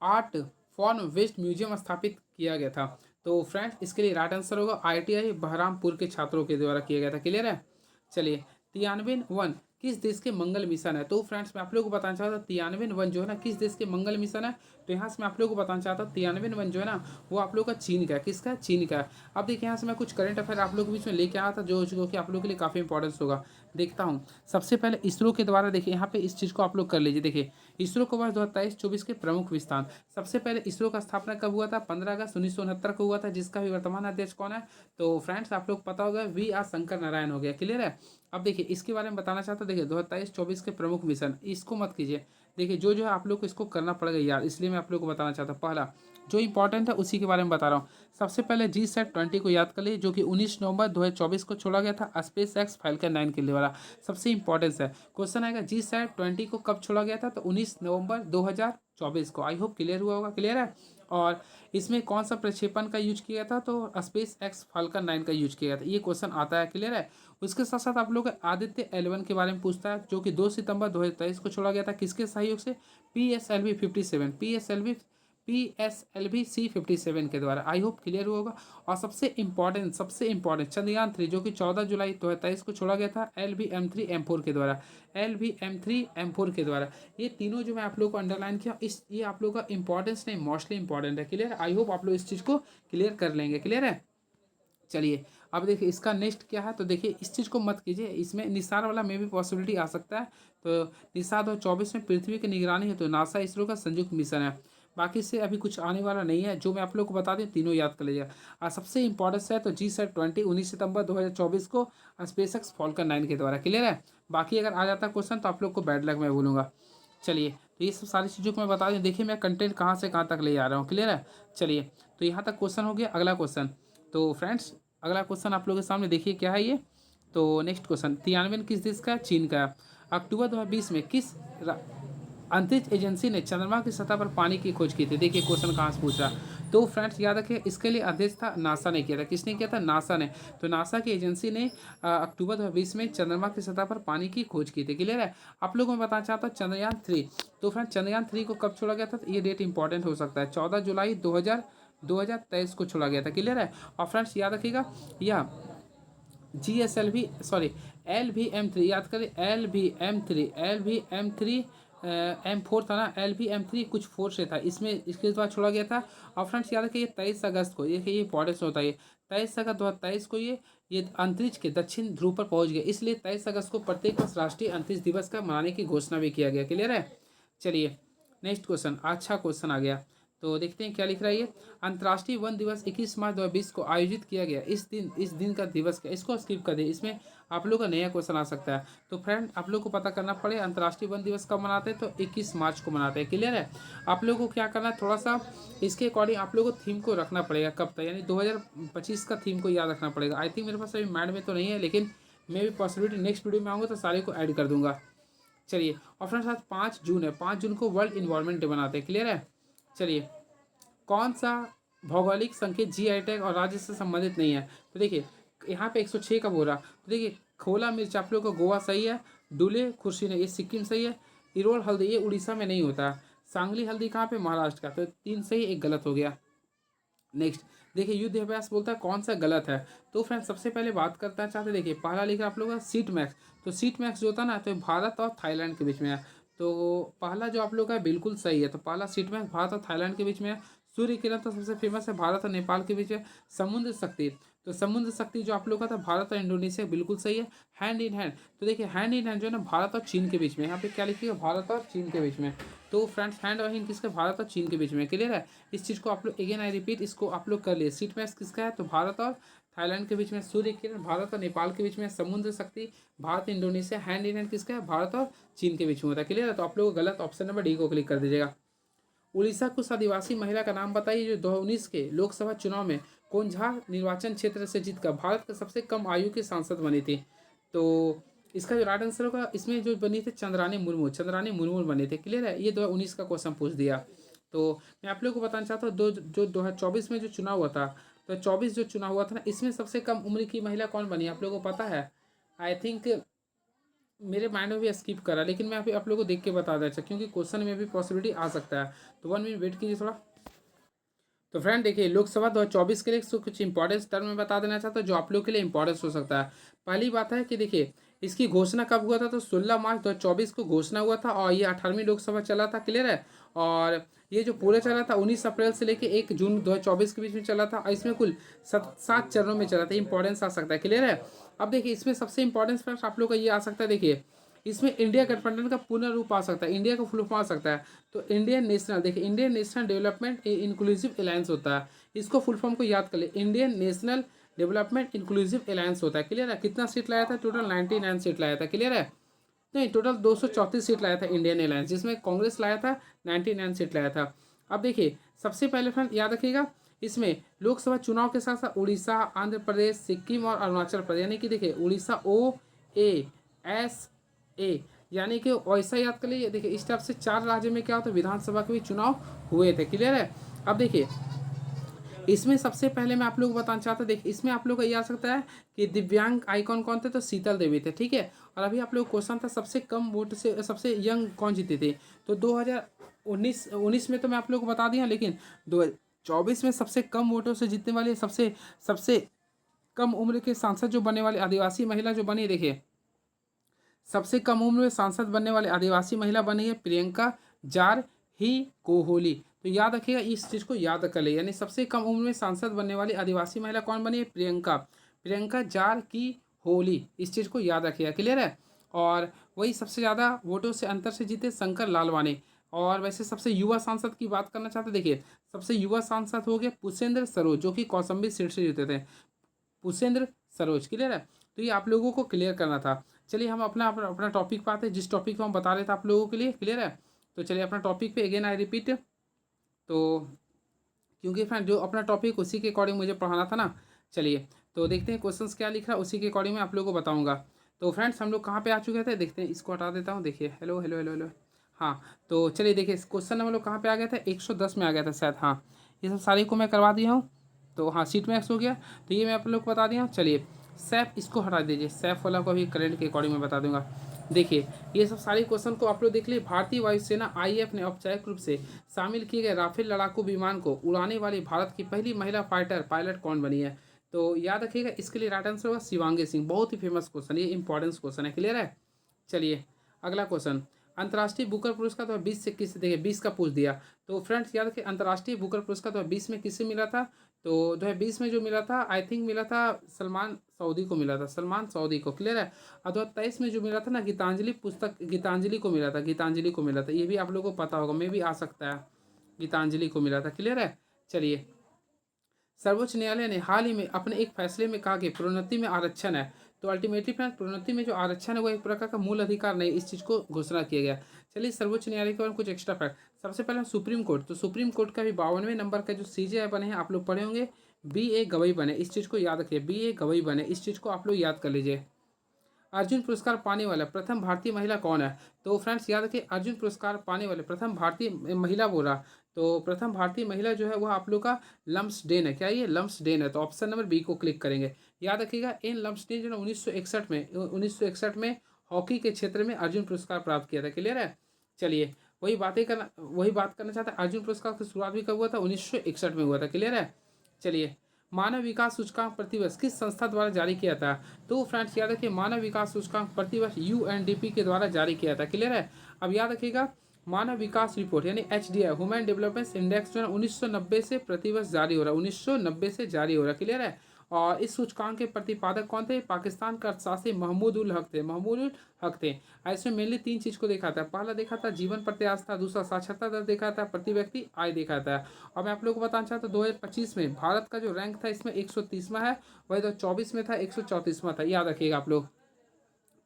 आर्ट फॉर्म वेस्ट म्यूजियम स्थापित किया गया था। तो फ्रेंड्स इसके लिए राइट आंसर होगा IIT बहरामपुर के छात्रों के द्वारा किया गया था। क्लियर है? चलिए, तियानवेन वन किस देश के मंगल मिशन है? तो फ्रेंड्स मैं आप लोगों को बताना चाहता हूँ, तियानवेन वन जो है ना किस देश के मंगल मिशन है? तो यहाँ से मैं आप लोगों को बताना चाहता हूँ, तियानवेन वन जो है ना वो आप लोगों का चीन का है। किसका है? चीन का है। अब देखिए यहाँ से मैं कुछ करंट अफेयर आप लोगों के बीच में लेके आया था जो कि आप लोगों के लिए काफ़ी इंपॉर्टेंस होगा। देखता हूँ सबसे पहले इसरो के द्वारा, देखिए यहाँ पे इस चीज़ को आप लोग कर लीजिए। देखिए इसरो को वर्ष 2023-24 के प्रमुख विस्तार। सबसे पहले इसरो का स्थापना कब हुआ था? 15 अगस्त 1969 को हुआ था। जिसका भी वर्तमान अध्यक्ष कौन है? तो फ्रेंड्स आप लोग पता होगा VR शंकर नारायण हो गया। क्लियर है? अब देखिए इसके बारे में बताना चाहता हूँ। देखिए 2023-24 के प्रमुख मिशन, इसको मत कीजिए। देखिए जो है आप लोग को इसको करना पड़ेगा यार, इसलिए मैं आप लोग को बताना चाहता हूँ। पहला जो इंपॉर्टेंट है उसी के बारे में बता रहा हूँ। सबसे पहले GSAT-20 को याद कर लिए, जो कि 19 नवंबर 2024 को छोड़ा गया था स्पेस एक्स फाल्कन 9 के लिए वाला। सबसे इंपॉर्टेंस है क्वेश्चन आएगा GSAT-20 को कब छोड़ा गया था? तो 19 नवंबर 2024 को। आई होप क्लियर हुआ होगा। क्लियर है? और इसमें कौन सा प्रक्षेपण का यूज किया था? तो स्पेस एक्स फाल्कन 9 का यूज किया था। ये क्वेश्चन आता है। क्लियर है? उसके साथ साथ आप लोग आदित्य L1 के बारे में पूछता है, जो कि 2 सितंबर 2023 को छोड़ा गया था। किसके सहयोग से? PSLV C-57 के द्वारा। आई होप क्लियर हुआ होगा। और सबसे इंपॉर्टेंट चंद्रयान 3 जो कि 14 जुलाई 2023 को छोड़ा गया था LVM-3M4 के द्वारा। LVM-3M4 के द्वारा। ये तीनों जो मैं आप लोग को अंडरलाइन किया, ये आप लोग का इंपॉर्टेंस नहीं, मोस्टली इंपॉर्टेंट है। क्लियर? आई होप आप लोग इस चीज़ को क्लियर कर लेंगे। क्लियर है? चलिए अब देखिए इसका नेक्स्ट क्या है। तो देखिए इस चीज़ को मत कीजिए, इसमें निसार वाला में भी पॉसिबिलिटी आ सकता है। तो निसार 2024 में पृथ्वी की निगरानी है तो नासा इसरो का संयुक्त मिशन है। बाकी से अभी कुछ आने वाला नहीं है। जो मैं आप लोग को बता दें तीनों याद कर लीजिएगा। और सबसे इंपॉर्टेंस है तो GSAT-20 19 सितंबर 2024 को स्पेसएक्स फॉल्कन 9 के द्वारा। क्लियर है? बाकी अगर आ जाता क्वेश्चन तो आप लोग को बैड लक मैं बोलूँगा। चलिए तो ये सब सारी चीज़ों को मैं बता दें। देखिए मैं कंटेंट कहाँ से कहाँ तक ले आ रहा हूँ। क्लियर है? चलिए तो यहाँ तक क्वेश्चन हो गया। अगला क्वेश्चन, तो फ्रेंड्स अगला क्वेश्चन आप लोगों के सामने देखिए क्या है ये। तो नेक्स्ट क्वेश्चन, तियानवेन किस देश का है? चीन का है। अक्टूबर 2020 में किस अंतरिक्ष एजेंसी ने चंद्रमा की सतह पर पानी की खोज की थी? देखिए क्वेश्चन कहाँ से पूछ रहा। तो फ्रेंड्स याद रखिए इसके लिए अध्यक्ष था नासा ने किया था। किसने किया था? नासा ने। तो नासा की एजेंसी ने अक्टूबर 2020 में चंद्रमा की सतह पर पानी की खोज की थी। क्लियर है? आप लोगों को मैं बताना चाहता हूँ चंद्रयान 3। तो फ्रेंड्स चंद्रयान 3 को कब छोड़ा गया था? तो ये डेट इंपॉर्टेंट हो सकता है। 14 जुलाई 2023 को छोड़ा गया था। क्लियर है? और फ्रेंड्स याद रखिएगा यह LVM-3 याद करें। LVM-3 M4 था ना, LV M3 कुछ 4 से था, इसमें इसके बाद छोड़ा गया था। और फ्रेंड्स याद रखिए 23 अगस्त को, ये इंपॉर्टेंस होता है, 23 अगस्त 2023 को ये अंतरिक्ष के दक्षिण ध्रुव पर पहुंच गए, इसलिए 23 अगस्त को प्रत्येक वर्ष राष्ट्रीय अंतरिक्ष दिवस का मनाने की घोषणा भी किया गया। क्लियर है। चलिए नेक्स्ट क्वेश्चन, अच्छा क्वेश्चन आ गया, तो देखते हैं क्या लिख रहा है ये। अंतर्राष्ट्रीय वन दिवस 21 मार्च 2020 को आयोजित किया गया, इस दिन का दिवस क्या, इसको स्किप कर दे, इसमें आप लोग का नया क्वेश्चन आ सकता है। तो फ्रेंड आप लोग को पता करना पड़े अंतर्राष्ट्रीय वन दिवस कब मनाते हैं, तो 21 मार्च को मनाते हैं। क्लियर है। आप लोगों को क्या करना है, थोड़ा सा इसके अकॉर्डिंग आप लोगों को थीम को रखना पड़ेगा कब तक, यानी 2025 का थीम को याद रखना पड़ेगा। आई थिंक मेरे पास अभी माइंड में तो नहीं है, लेकिन मैं भी पॉसिबिलिटी नेक्स्ट वीडियो में आऊँगा तो सारे को ऐड कर दूंगा। चलिए, और फ्रेंड्स आज 5 जून है, 5 जून को वर्ल्ड इन्वायरमेंट डे मनाते हैं। क्लियर है। चलिए, कौन सा भौगोलिक संकेत GI टैग और राज्य से संबंधित नहीं है, तो देखिए यहाँ पे 106 का बोला, तो देखिए खोला मिर्च आप लोग का गोवा सही है, डुले खुर्शी ने ये सिक्किम सही है, इरोल हल्दी ये उड़ीसा में नहीं होता, सांगली हल्दी कहाँ पे, महाराष्ट्र का, तो 3 सही एक गलत हो गया। नेक्स्ट देखिए युद्ध अभ्यास बोलता है कौन सा गलत है, तो फ्रेंड्स सबसे पहले बात करता है चाहते, देखिए पहला लिखा आप लोग का सीट मैक्स, तो सीट मैक्स जो होता है ना, तो भारत और थाईलैंड के बीच में है, तो पहला जो आप लोग का बिल्कुल सही है, तो पहला सीट मैक्स भारत और थाईलैंड के बीच में है। सूर्य किरण तो सबसे फेमस है भारत और नेपाल के बीच में। समुद्र शक्ति, तो समुद्र शक्ति जो आप लोग का था भारत और इंडोनेशिया बिल्कुल सही है। हैंड इन हैंड, तो देखिए हैंड इन हैंड जो है ना भारत और चीन के बीच में, यहाँ पे क्या लिखिएगा, भारत और चीन के बीच में, तो फ्रेंड्स हैंड और हिंद किसका, भारत और चीन के बीच में। क्लियर है। इस चीज़ को आप लोग अगेन आई रिपीट, इसको आप लोग कर लिए, सीट मैच किसका है, तो भारत और थाईलैंड के बीच में, सूर्य किरण भारत और नेपाल के बीच में, समुद्र शक्ति Bharat Indonesia, hand in hand किसका है, भारत और चीन के बीच में होता है। क्लियर है। तो आप लोग गलत ऑप्शन नंबर डी को क्लिक कर दीजिएगा। उड़ीसा की उस आदिवासी महिला का नाम बताइए जो 2019 के लोकसभा चुनाव में कोंझा निर्वाचन क्षेत्र से जीतकर भारत के सबसे कम आयु की सांसद बनी थी, तो इसका जो राइट आंसर होगा, इसमें जो बनी थी चंद्रानी मुर्मू बने थे। क्लियर है। ये 2019 का क्वेश्चन पूछ दिया। तो मैं आप लोग को बताना चाहता हूँ, 2024 में जो चुनाव हुआ था, तो 24 जो चुनाव हुआ था ना, इसमें सबसे कम उम्र की महिला कौन बनी, आप लोगों को पता है। आई थिंक मेरे माइंड में भी स्किप करा, लेकिन मैं अभी आप लोगों को देख के बता देता, क्योंकि क्वेश्चन में भी पॉसिबिलिटी आ सकता है। तो 1 मिनट वेट कीजिए थोड़ा। तो फ्रेंड देखिए लोकसभा 2024 के लिए कुछ इंपॉर्टेंस टर्म में बता देना चाहता हूँ जो आप लोग के लिए इंपॉर्टेंस हो सकता है। पहली बात है कि देखिए इसकी घोषणा कब हुआ था, तो 16 मार्च 2024 को घोषणा हुआ था, और ये 18वीं लोकसभा चला था। क्लियर है। और ये जो पूरे चला था 19 अप्रैल से लेकर 1 जून 2024 के बीच में चला था, और इसमें कुल 7 चरणों में चला था। इंपॉर्टेंस आ सकता है। क्लियर है। अब देखिए इसमें सबसे इंपॉर्टेंस फ्रेंड्स आप लोग का ये आ सकता है, देखिए इसमें इंडिया गठबंधन का पूर्ण रूप आ सकता है, इंडिया का फुल फॉर्म आ सकता है। तो इंडियन नेशनल, देखिए Indian national development inclusive alliance होता है, इसको फुल फॉर्म को याद कर ले, Indian national development inclusive alliance होता है। क्लियर है। कितना सीट लाया था, टोटल 99 सीट लाया था। क्लियर है। नहीं, टोटल 234 सीट लाया था इंडियन अलायंस, जिसमें कांग्रेस लाया था 99 सीट लाया था। अब देखिए सबसे पहले फ्रेंड याद रखिएगा, इसमें लोकसभा चुनाव के साथ साथ उड़ीसा, आंध्र प्रदेश, सिक्किम और अरुणाचल प्रदेश, यानी कि देखिए उड़ीसा OASA, यानी कि वैसा याद कर लीजिए। देखिए इस टाइप से 4 राज्य में क्या होता है, विधानसभा के भी चुनाव हुए थे। क्लियर है। अब देखिए इसमें सबसे पहले मैं आप लोग को बताना चाहता हूँ, देखिए इसमें आप लोग को ये आ सकता है कि दिव्यांग आइकॉन कौन थे, तो शीतल देवी थे। ठीक है। और अभी आप लोग क्वेश्चन था सबसे कम वोट से सबसे यंग कौन जीते थे, तो 2019 में तो मैं आप लोग को बता दिया, लेकिन 2024 में सबसे कम वोटों से जीतने वाली सबसे सबसे कम उम्र के सांसद जो बनने वाले आदिवासी महिला जो बनी, देखिए सबसे कम उम्र में सांसद बनने वाले आदिवासी महिला बनी है प्रियंका जार ही कोहली। तो याद रखिएगा, इस चीज़ को याद कर ले, यानी सबसे कम उम्र में सांसद बनने वाली आदिवासी महिला कौन बनी है, प्रियंका जार की होली। इस चीज़ को याद रखिएगा। क्लियर है। और वही सबसे ज़्यादा वोटों से अंतर से जीते शंकर लालवानी। और वैसे सबसे युवा सांसद की बात करना चाहते, देखिए सबसे युवा सांसद हो गए पुष्पेंद्र सरोज, जो कि कौशाम्बी सीट से जीते थे, पुष्पेंद्र सरोज। क्लियर है। तो ये आप लोगों को क्लियर करना था। चलिए हम अपना अपना अपना टॉपिक पे आते हैं, जिस टॉपिक को हम बता रहे थे आप लोगों के लिए। क्लियर है। तो चलिए अपना टॉपिक पे अगेन आई रिपीट, तो क्योंकि फ्रेंड जो अपना टॉपिक उसी के अकॉर्डिंग मुझे पढ़ाना था ना। चलिए तो देखते हैं क्वेश्चंस क्या लिख रहा है, उसी के अकॉर्डिंग मैं आप लोगों को बताऊंगा। तो फ्रेंड्स हम लोग कहाँ पे आ चुके थे, देखते हैं, इसको हटा देता हूँ। देखिए हेलो हेलो हेलो हेलो, हाँ तो चलिए देखिए क्वेश्चन नंबर लोग कहाँ पे आ गया था, 110 में आ गया था शायद। हाँ ये सब सारी को मैं करवा दिया हूँ। तो हाँ सीट मैक्स हो गया, तो ये मैं आप लोग को बता दिया हूँ। चलिए सैफ इसको हटा दीजिए, सैफ वाला को अभी करंट के अकॉर्डिंग मैं बता दूंगा। देखिए ये सब सारी क्वेश्चन को आप लोग देख लिए। भारतीय वायुसेना IAF ने औपचारिक रूप से शामिल किए गए राफेल लड़ाकू विमान को उड़ाने वाली भारत की पहली महिला फाइटर पायलट कौन बनी है, तो याद रखिएगा इसके लिए राइट आंसर होगा शिवांगी सिंह। बहुत ही फेमस क्वेश्चन, ये इंपॉर्टेंस क्वेश्चन है। क्लियर है। चलिए अगला क्वेश्चन, अंतर्राष्ट्रीय बुकर पुरस्कार 2020 से किसे, देखिए 20 का पूछ दिया। तो फ्रेंड्स याद रखिए, अंतर्राष्ट्रीय बुकर पुरस्कार 2020 में किसे मिला था? तो 2020 में जो मिला था, आई थिंक मिला था सलमान सऊदी को मिला था, सलमान सऊदी को, क्लियर है। और 2023 में जो मिला था ना, गीतांजलि पुस्तक, गीतांजलि को मिला था, गीतांजलि को मिला था, ये भी आप लोगों को पता होगा, मे भी आ सकता है, गीतांजलि को मिला था, क्लियर है। चलिए, सर्वोच्च न्यायालय ने हाल ही में अपने एक फैसले में कहा कि प्रोन्नति में आरक्षण है, तो अल्टीमेटली फ्रेंड्स प्रोन्नति में जो आरक्षण है वो एक प्रकार का मूल अधिकार नहीं, इस चीज़ को घोषणा किया गया। चलिए, सर्वोच्च न्यायालय के बारे में कुछ एक्स्ट्रा फैक्ट। सबसे पहले सुप्रीम कोर्ट, तो सुप्रीम कोर्ट का भी 52वें नंबर का जो सीजे बने हैं, आप लोग पढ़े होंगे, बी ए गवई बने, इस चीज़ को याद रखिए, बी ए गवई बने, इस चीज़ को आप लोग याद कर लीजिए। अर्जुन पुरस्कार पाने वाला प्रथम भारतीय महिला कौन है? तो फ्रेंड्स याद रखिए, अर्जुन पुरस्कार पाने वाले प्रथम भारतीय महिला बोला, तो प्रथम भारतीय महिला जो है वह आप लोग का लम्सडेन है। क्या ये लम्सडेन है? तो ऑप्शन नंबर बी को क्लिक करेंगे। याद रखिएगा, इन लम्सडेन जो है 1961 में हॉकी के क्षेत्र में अर्जुन पुरस्कार प्राप्त किया था, क्लियर है। चलिए, वही बात करना चाहता है, अर्जुन पुरस्कार की शुरुआत भी कब हुआ था? 1961 में हुआ था, क्लियर है। चलिए, मानव विकास सूचकांक प्रतिवर्ष किस संस्था द्वारा जारी किया था? तो फ्रेंड्स याद रखिए, मानव विकास सूचकांक प्रतिवर्ष यूएनडीपी के द्वारा जारी किया था, क्लियर है। अब याद रखिएगा, मानव विकास रिपोर्ट यानी एचडीआई, ह्यूमन डेवलपमेंट इंडेक्स जो है 1990 से प्रतिवर्ष जारी हो रहा है, 1990 से जारी हो रहा है, क्लियर है। और इस सूचकांक के प्रतिपादक कौन थे? पाकिस्तान का अर्थशास्त्री महमूद उल हक थे, महमूद उल हक थे। इसमें मेनली 3 चीज़ को देखा था। पहला देखा था जीवन प्रत्याशा, दूसरा साक्षरता दर देखा था, प्रति व्यक्ति आय देखा था। और मैं आप लोगों को बताना चाहता हूँ, 2025 में भारत का जो रैंक था इसमें 130वां है, वही 2024 में था 134वां था, याद रखिएगा आप लोग।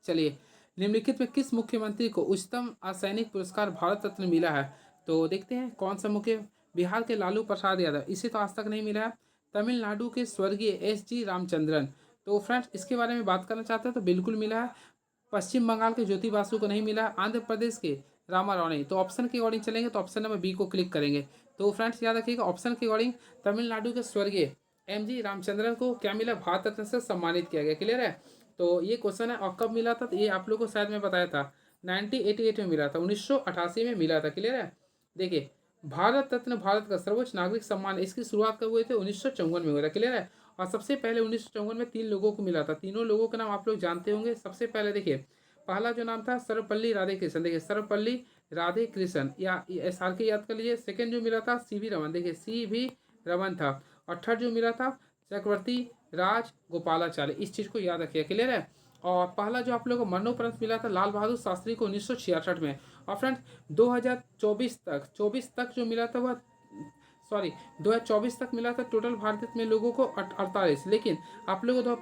चलिए, निम्नलिखित में किस मुख्यमंत्री को उच्चतम असैनिक पुरस्कार भारत रत्न मिला है? तो देखते हैं कौन सा मुख्य। बिहार के लालू प्रसाद यादव, इसे तो आज तक नहीं मिला है। तमिलनाडु के स्वर्गीय एस जी रामचंद्रन, तो फ्रेंड्स इसके बारे में बात करना चाहते हैं तो बिल्कुल मिला है। पश्चिम बंगाल के ज्योति बासु को नहीं मिला। आंध्र प्रदेश के रामा रावणी, तो ऑप्शन के अकॉर्डिंग चलेंगे तो ऑप्शन नंबर बी को क्लिक करेंगे। तो फ्रेंड्स याद रखिएगा, ऑप्शन के अकॉर्डिंग तमिलनाडु के स्वर्गीय एम जी रामचंद्रन को क्या मिला? भारत रत्न से सम्मानित किया गया, क्लियर है। तो ये क्वेश्चन है, और कब मिला था? तो ये आप लोग को शायद मैं बताया था, 1988 में मिला था, 1988 में मिला था, क्लियर है। देखिए, भारत रत्न भारत का सर्वोच्च नागरिक सम्मान, इसकी शुरुआत कब हुए थे? 1954 में हुआ था, क्लियर है। और सबसे पहले 1954 में 3 लोगों को मिला था, तीनों लोगों के नाम आप लोग जानते होंगे। सबसे पहले देखिए, पहला जो नाम था सर्वपल्ली राधाकृष्णन, देखिए सर्वपल्ली राधाकृष्णन, या एस आर के याद कर लीजिए। सेकंड जो मिला था सी वी रमन, देखिए सी वी रमन था। और थर्ड जो मिला था चक्रवर्ती राज गोपालाचार्य, इस चीज़ को याद रखिए, क्लियर है। और पहला जो आप लोगों को मरणोपरांत मिला था लाल बहादुर शास्त्री को 1966 में। और फ्रेंड्स 2024 तक जो मिला था वह, सॉरी 2024 तक मिला था टोटल भारत में लोगों को 48, लेकिन आप लोगों को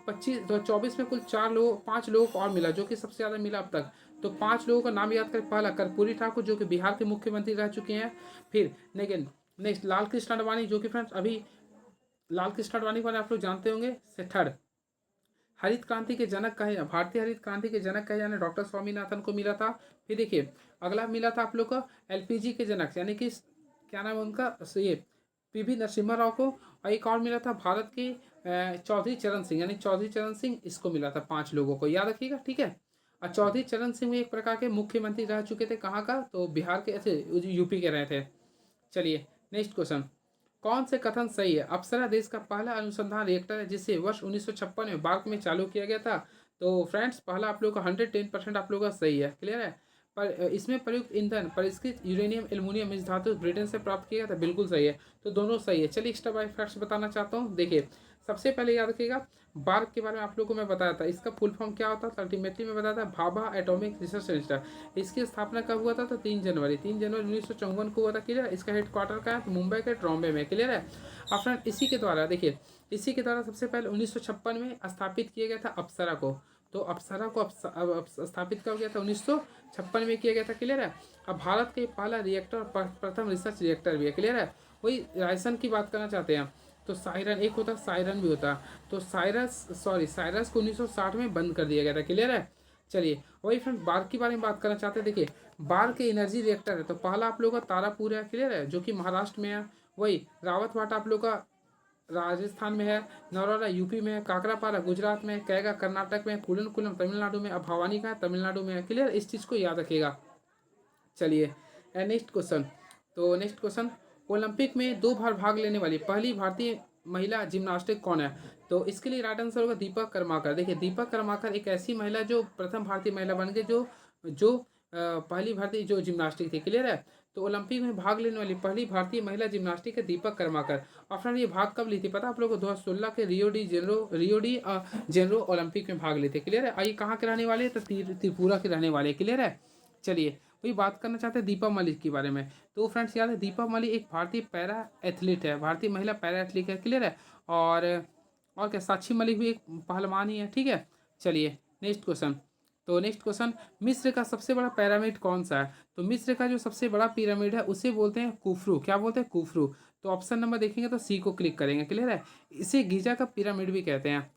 2024 में कुल 5 लोगों को और मिला, जो कि सबसे ज़्यादा मिला अब तक। तो 5 लोगों का नाम याद करें। पहला कर्पूरी ठाकुर, जो कि बिहार के मुख्यमंत्री रह चुके हैं। फिर नेक्स्ट लाल कृष्ण आडवाणी, जो कि फ्रेंड्स अभी लाल कृष्ण आडवाणी को आप लोग जानते होंगे। से थर्ड, हरित क्रांति के जनक कहे, भारतीय हरित क्रांति के जनक कहे जाने डॉक्टर स्वामीनाथन को मिला था। फिर देखिए, अगला मिला था आप लोग को एलपीजी के जनक, यानी कि क्या नाम है उनका, ये पीवी नरसिम्हा राव को। और एक और मिला था भारत के चौधरी चरण सिंह, यानी चौधरी चरण सिंह, इसको मिला था। 5 लोगों को याद रखिएगा, ठीक है। और चौधरी चरण सिंह एक प्रकार के मुख्यमंत्री रह चुके थे, कहाँ का? तो बिहार के, ऐसे यूपी के रहे थे। चलिए, नेक्स्ट क्वेश्चन, कौन से कथन सही है? अप्सरा देश का पहला अनुसंधान रिएक्टर है, जिसे वर्ष 1956 में भारत में चालू किया गया था। तो फ्रेंड्स पहला आप लोग का 110% आप लोग का सही है, क्लियर है। पर इसमें प्रयुक्त ईंधन परिष्कृत यूरेनियम एल्युमिनियम इस धातु ब्रिटेन से प्राप्त किया था, बिल्कुल सही है। तो दोनों सही है। चलिए, एक्स्ट्रा बाय फैक्ट्स बताना चाहता हूँ। देखिए, सबसे पहले याद रखिएगा, बार्क के बारे में आप लोगों को मैं बताया था, इसका फुल फॉर्म क्या होता था अल्टीमेटली मैं बताया था, भाभा एटॉमिक रिसर्च सेंटर। इसकी स्थापना कब हुआ था? तो 3 जनवरी 1954 को हुआ था, क्लियर है। इसका हेडक्वार्टर का है? तो मुंबई के ट्रॉम्बे में, क्लियर है। और फ्रेंड इसी के द्वारा देखिए, इसी के द्वारा सबसे पहले 1956 में स्थापित किया गया था अप्सरा को। तो अप्सरा को स्थापित कब गया था? 1956 में किया गया था, क्लियर है। अब भारत के पहला रिएक्टर, प्रथम रिसर्च रिएक्टर भी है, क्लियर है। वही रायसन की बात करना चाहते हैं, तो सायरन एक होता, सायरन भी होता। तो साइरस को 1960 में बंद कर दिया गया था, क्लियर है। चलिए, वही फ्रेंड बार्क के बारे में बात करना चाहते हैं। देखिए, बार्क के एनर्जी रिएक्टर है, तो पहला आप लोग का तारापुर है, क्लियर है, जो कि महाराष्ट्र में है। वही रावतवाटा आप लोग का राजस्थान में है, नौरारा यूपी में है, काकरापारा गुजरात में, कैगा कर्नाटक में, कुलम तमिलनाडु में, अब भवानी का तमिलनाडु में है, क्लियर। इस चीज़ को याद रखिएगा। चलिए, नेक्स्ट क्वेश्चन। तो नेक्स्ट क्वेश्चन, ओलंपिक में 2 बार भाग लेने वाली पहली भारतीय महिला जिम्नास्टिक कौन है? तो इसके लिए राइट आंसर होगा दीपक कर्माकर। देखिए, दीपक कर्माकर एक ऐसी महिला जो प्रथम भारतीय महिला बन गई जो पहली भारतीय जो जिम्नास्टिक थी, क्लियर है। तो ओलंपिक में भाग लेने वाली पहली भारतीय महिला जिम्नास्टिक है दीपक कर्माकर। और फ्रेंड ये भाग कब ली थी पता आप लोगों को? 2016 के रियो डी जेनरो ओलंपिक में भाग लेते, क्लियर है। आइए कहाँ के रहने वाले हैं? तो त्रिपुरा के रहने वाले, क्लियर है। चलिए वही बात करना चाहते हैं दीपा मलिक के बारे में। तो फ्रेंड्स याद है दीपा मलिक एक भारतीय पैरा एथलीट है, भारतीय महिला पैरा एथलीट है, क्लियर है। और क्या, साक्षी मलिक भी एक पहलवान ही है, ठीक है। चलिए नेक्स्ट क्वेश्चन। तो नेक्स्ट क्वेश्चन, मिस्र का सबसे बड़ा पिरामिड कौन सा है? तो मिस्र का जो सबसे बड़ा पिरामिड है उसे बोलते हैं कुफरू। क्या बोलते हैं? कुफरू। तो ऑप्शन नंबर देखेंगे तो सी को क्लिक करेंगे, क्लियर है। इसे गीजा का पिरामिड भी कहते हैं।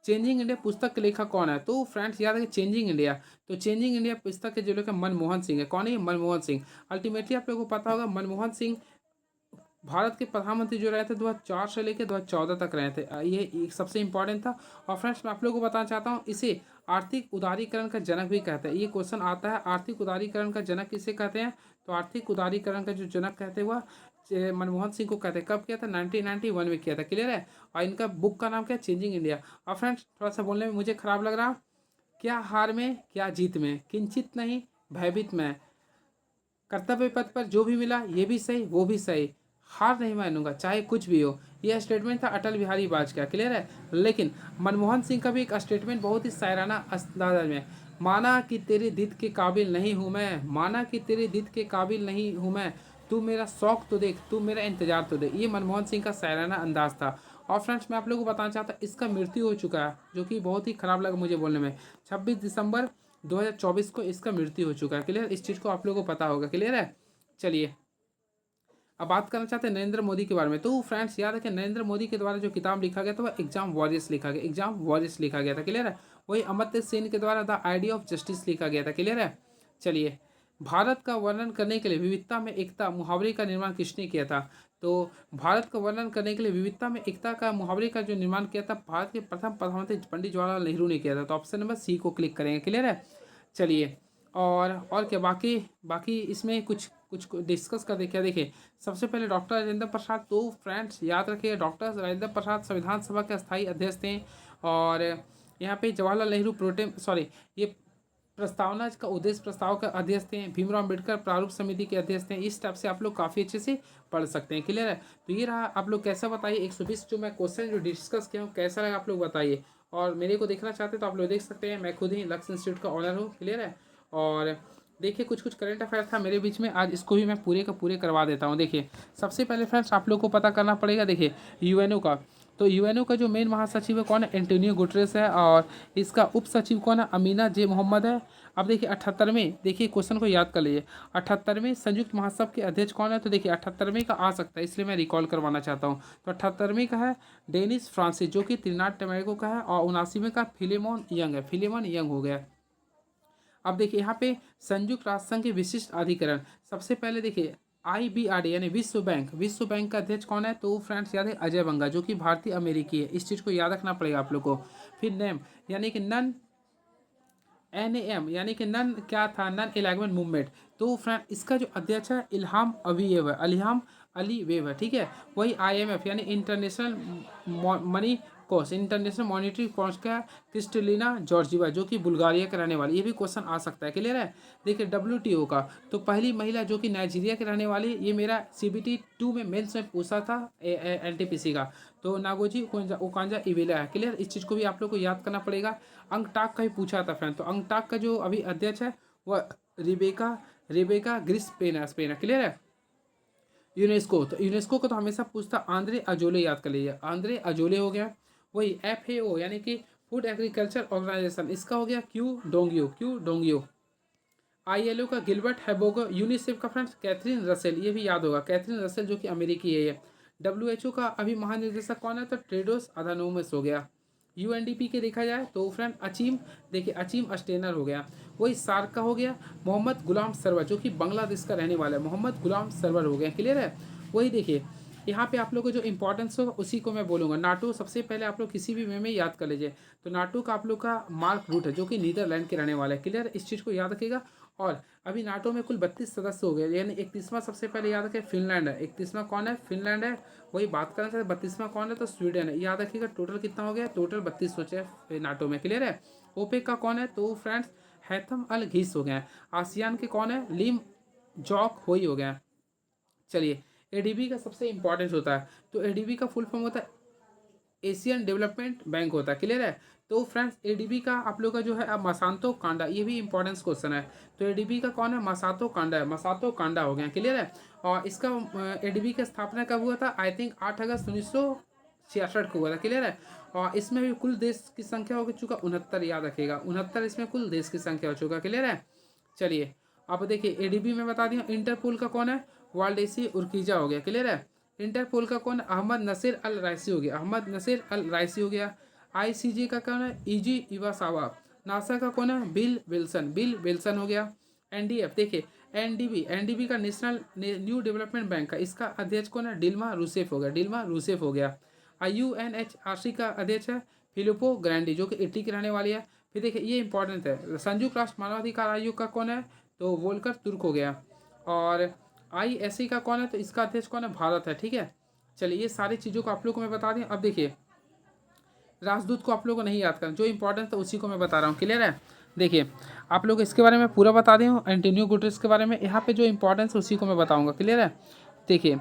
चेंजिंग इंडिया पुस्तक के लेखक कौन है? तो फ्रेंड्स याद है चेंजिंग इंडिया। तो चेंजिंग इंडिया पुस्तक के जो लेखक मनमोहन सिंह है। कौन है ये? मनमोहन सिंह। अल्टीमेटली आप लोगों को पता होगा मनमोहन सिंह भारत के प्रधानमंत्री जो रहे थे 2004 से लेकर 2014 तक रहे थे। ये एक सबसे इंपॉर्टेंट था। और फ्रेंड्स मैं आप लोगों को बताना चाहता हूँ इसे आर्थिक उदारीकरण का जनक भी कहते हैं। ये क्वेश्चन आता है, आर्थिक उदारीकरण का जनक किसे कहते हैं? तो आर्थिक उदारीकरण का जो जनक कहते हुआ मनमोहन सिंह को कहते हैं। कब किया था? 1991 में किया था, क्लियर है। और इनका बुक का नाम क्या है? Changing India. और फ्रेंड्स थोड़ा सा बोलने में मुझे खराब लग रहा, क्या हार में क्या जीत में, किंचित नहीं भयभीत में, कर्तव्य पथ पर जो भी मिला ये भी सही वो भी सही, हार नहीं मानूंगा चाहे कुछ भी हो। यह स्टेटमेंट था अटल बिहारी वाजपेयी, क्लियर है। लेकिन मनमोहन सिंह का भी एक स्टेटमेंट बहुत ही शायराना अंदाज में, माना कि तेरी जिद के काबिल नहीं हूँ मैं, माना कि तेरी जिद के काबिल नहीं हूँ मैं, तू मेरा शौक तो देख, तू मेरा इंतजार तो देख। ये मनमोहन सिंह का शायराना अंदाज था। और फ्रेंड्स मैं आप लोगों को बताना चाहता इसका मृत्यु हो चुका है, जो कि बहुत ही खराब लगा मुझे बोलने में। 26 दिसंबर 2024 को इसका मृत्यु हो चुका है, क्लियर। इस चीज़ को आप लोगों को पता होगा, क्लियर है। चलिए अब बात करना चाहते हैं नरेंद्र मोदी के बारे में। तो फ्रेंड्स याद है कि नरेंद्र मोदी के द्वारा जो किताब लिखा गया था वह एग्जाम वॉरियर्स लिखा गया, एग्जाम वॉरियर्स लिखा गया था, क्लियर है। वही अमर्त्य सेन के द्वारा द आइडिया ऑफ जस्टिस लिखा गया था, क्लियर है। चलिए भारत का वर्णन करने के लिए विविधता में एकता मुहावरे का निर्माण किसने किया था? तो भारत का वर्णन करने के लिए विविधता में एकता का मुहावरे का जो निर्माण किया था भारत के प्रथम प्रधानमंत्री पंडित जवाहरलाल नेहरू ने किया था। तो ऑप्शन नंबर सी को क्लिक करेंगे, क्लियर है। चलिए और क्या बाकी बाकी इसमें कुछ कुछ डिस्कस कर देखिए। देखिए सबसे पहले डॉक्टर राजेंद्र प्रसाद। तो फ्रेंड्स याद रखिए डॉक्टर राजेंद्र प्रसाद संविधान सभा के स्थायी अध्यक्ष थे। और यहाँ पे जवाहरलाल नेहरू प्रोटेम सॉरी ये प्रस्तावना का उद्देश्य प्रस्ताव का अध्यक्ष थे। भीमराव अम्बेडकर प्रारूप समिति के अध्यक्ष थे। इस टाइप से आप लोग काफ़ी अच्छे से पढ़ सकते हैं, क्लियर है। तो ये रहा, आप लोग कैसा बताइए 120 जो मैं क्वेश्चन जो डिस्कस किया हूँ कैसा लगा आप लोग बताइए। और मेरे को देखना चाहते हैं तो आप लोग देख सकते हैं, मैं खुद ही लक्ष्य इंस्टीट्यूट का ऑनर हूँ, क्लियर है। और देखिए कुछ कुछ करंट अफेयर था मेरे बीच में, आज इसको भी मैं पूरे का पूरे करवा देता हूँ। देखिए सबसे पहले फ्रेंड्स आप लोग को पता करना पड़ेगा, देखिए यूएनओ का। तो यूएनओ का जो मेन महासचिव है कौन है? एंटोनियो गुटरेस है। और इसका उप सचिव कौन है? अमीना जे मोहम्मद है। अब देखिए 78वें, देखिए क्वेश्चन को याद कर लीजिए, 78वें संयुक्त महासभा के अध्यक्ष कौन है? तो देखिए 78वें का आ सकता है, इसलिए मैं रिकॉल करवाना चाहता हूँ। तो 78वें का है डेनिस फ्रांसिस जो कि त्रिनाड टोबैगो का है। और 79वें का फिलेमोन यंग है, फिलेमोन यंग हो गया। अब देखिए यहाँ पे संयुक्त राष्ट्र संघ के विशिष्ट अधिकरण, सबसे पहले देखिए IBRD यानी विश्व बैंक, विश्व बैंक का अध्यक्ष कौन है? तो फ्रेंड्स याद है अजय बंगा जो कि भारतीय अमेरिकी है। इस चीज़ को याद रखना पड़ेगा आप लोग को। फिर नेम यानी कि नन NAM यानी कि नन क्या था? Non alignment movement. तो फ्रेंड इसका जो अध्यक्ष है इल्हाम अलीयेव है, इल्हाम अलीयेव है, ठीक है। वही IMF यानी इंटरनेशनल मनी कोष, इंटरनेशनल मॉनिटरी कोष का क्रिस्टलिना जॉर्जिवा जो कि बुल्गारिया के रहने वाली, ये भी क्वेश्चन आ सकता है, क्लियर है। देखिए WTO का, तो पहली महिला जो कि नाइजीरिया के रहने वाली, ये मेरा CBT 2 में मेंस में पूछा था NTPC का। तो नागोजी ओकांजा इवेला है, क्लियर। इस चीज़ को भी आप लोग को याद करना पड़ेगा। अंगटाक का भी पूछा था फ्रेंड, तो अंगटाक का जो अभी अध्यक्ष है वह रिबेका रिबेका ग्रिस्पेना स्पेना, क्लियर है। यूनेस्को, तो यूनेस्को को तो हमेशा पूछता आंद्रे अजोले, याद कर लीजिए आंद्रे अजोले हो गया। वही FAO यानी कि फूड एग्रीकल्चर ऑर्गेनाइजेशन, इसका हो गया क्यू डोंगियो। ILO का गिलबर्ट हैबोगो। यूनिसेफ का फ्रेंड्स कैथरीन रसेल, ये भी याद होगा, कैथरीन रसेल जो कि अमेरिकी है ये। WHO का अभी महानिदेशक कौन है? तो टेड्रोस अधानोमस हो गया। UNDP के देखा जाए तो फ्रेंड अचीम, देखिए अचीम अस्टेनर हो गया। वही सार्क का हो गया मोहम्मद गुलाम सरवर जो कि बांग्लादेश का रहने वाला है, मोहम्मद गुलाम सरवर हो गया, क्लियर है। वही देखिए यहाँ पे आप लोग को जो इंपॉर्टेंस होगा उसी को मैं बोलूँगा। नाटो सबसे पहले आप लोग किसी भी वे में याद कर लीजिए। तो नाटो का आप लोग का मार्क रूट है जो कि नीदरलैंड के रहने वाला है, क्लियर। इस चीज़ को याद रखिएगा। और अभी नाटो में कुल 32 सदस्य हो गए, यानी 31वां सबसे पहले याद रखें फिनलैंड है। 31वां कौन है? फिनलैंड है। वही बात करना चाहते 32वां कौन है? तो स्वीडन है। याद रखिएगा टोटल कितना हो गया? टोटल 32 सोचे नाटो में, क्लियर है। ओपेक का कौन है? तो फ्रेंड्स हैथम अल घीस हो गए हैं। आसियान के कौन है? लिम जॉक होई हो गया। चलिए, एडीबी का सबसे इंपॉर्टेंस होता है, तो एडीबी का फुल फॉर्म होता है एशियन डेवलपमेंट बैंक होता है। क्लियर है? तो फ्रेंड्स एडीबी का आप लोग का जो है अब मसांतो कांडा, ये भी इंपॉर्टेंस क्वेश्चन है। तो एडीबी का कौन है? मसातो कांडा है, मसातो कांडा हो गया। क्लियर है? और इसका एडीबी की स्थापना कब हुआ था? आई थिंक 8 अगस्त 1966 को हुआ था। क्लियर है? और इसमें भी कुल देश की संख्या हो चुका 69, याद रखिएगा 69 इसमें कुल देश की संख्या हो चुका। क्लियर है? चलिए, आप देखिए एडीबी में बता दिया। इंटरपोल का कौन है? वाल्डेसी उर्किजा हो गया। क्लियर है? इंटरपोल का कौन? अहमद नसीर अल राइसी हो गया, अहमद नसीर अल राइसी हो गया। आईसीजे का कौन है? इजी इवासावा। नासा का कौन है? बिल विल्सन, बिल विल्सन हो गया। एनडीएफ देखिए, एनडीबी, एनडीबी का नेशनल न्यू डेवलपमेंट बैंक का इसका अध्यक्ष कौन है? डिल्मा रूसेफ हो गया, डिल्मा रूसेफ हो गया। यूएनएचआरसी का अध्यक्ष है फिलिपो ग्रैंडी, जो कि इटली की रहने वाली है। फिर देखिए ये इंपॉर्टेंट है, संयुक्त राष्ट्र मानवाधिकार आयोग का कौन है? तो वोल्कर तुर्क हो गया। और आईएससी का कौन है? तो इसका अध्यक्ष कौन है? भारत है। ठीक है? चलिए, ये सारी चीज़ों को आप लोग को मैं बता दें। अब देखिए, राजदूत को आप लोगों को नहीं याद करना, जो इंपॉर्टेंट था उसी को मैं बता रहा हूँ। क्लियर है? देखिए, आप लोग इसके बारे में पूरा बता दें, एंटोनियो गुटेरेस के बारे में यहाँ पे जो इंपॉर्टेंस है उसी को मैं बताऊँगा। क्लियर है? देखिए,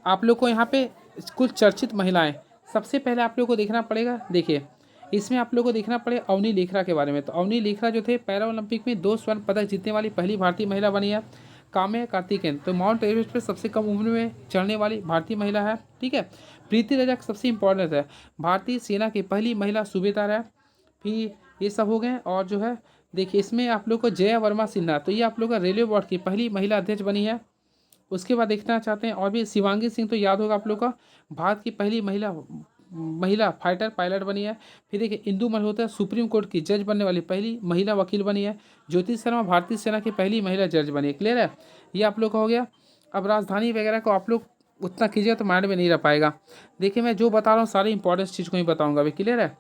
आप लोग को यहाँ पे कुछ चर्चित महिलाएं, सबसे पहले आप लोग को देखना पड़ेगा। देखिए, इसमें आप लोग को देखना पड़ेगा अवनी लेखरा के बारे में। तो अवनी लेखरा जो थे पैरा ओलंपिक में 2 स्वर्ण पदक जीतने वाली पहली भारतीय महिला बनी है। काम्या कार्तिकेयन तो माउंट एवरेस्ट पे सबसे कम उम्र में चढ़ने वाली भारतीय महिला है। ठीक है? प्रीति रजक सबसे इंपॉर्टेंट है, भारतीय सेना की पहली महिला सूबेदार है। फिर ये सब हो गए। और जो है देखिए, इसमें आप लोग को जया वर्मा सिन्हा, तो ये आप लोग का रेलवे बोर्ड की पहली महिला अध्यक्ष बनी है। उसके बाद देखना चाहते हैं और भी शिवांगी सिंह, तो याद होगा आप लोग का, भारत की पहली महिला महिला फाइटर पायलट बनी है। फिर देखिए, इंदु मल्होत्रा सुप्रीम कोर्ट की जज बनने वाली पहली महिला वकील बनी है। ज्योति शर्मा भारतीय सेना की पहली महिला जज बनी है। क्लियर है? ये आप लोग का हो गया। अब राजधानी वगैरह को आप लोग उतना कीजिएगा तो माइंड में नहीं रह पाएगा। देखिए, मैं जो बता रहा हूँ सारी इंपॉर्टेंट चीज़ को ही बताऊँगा अभी। क्लियर है?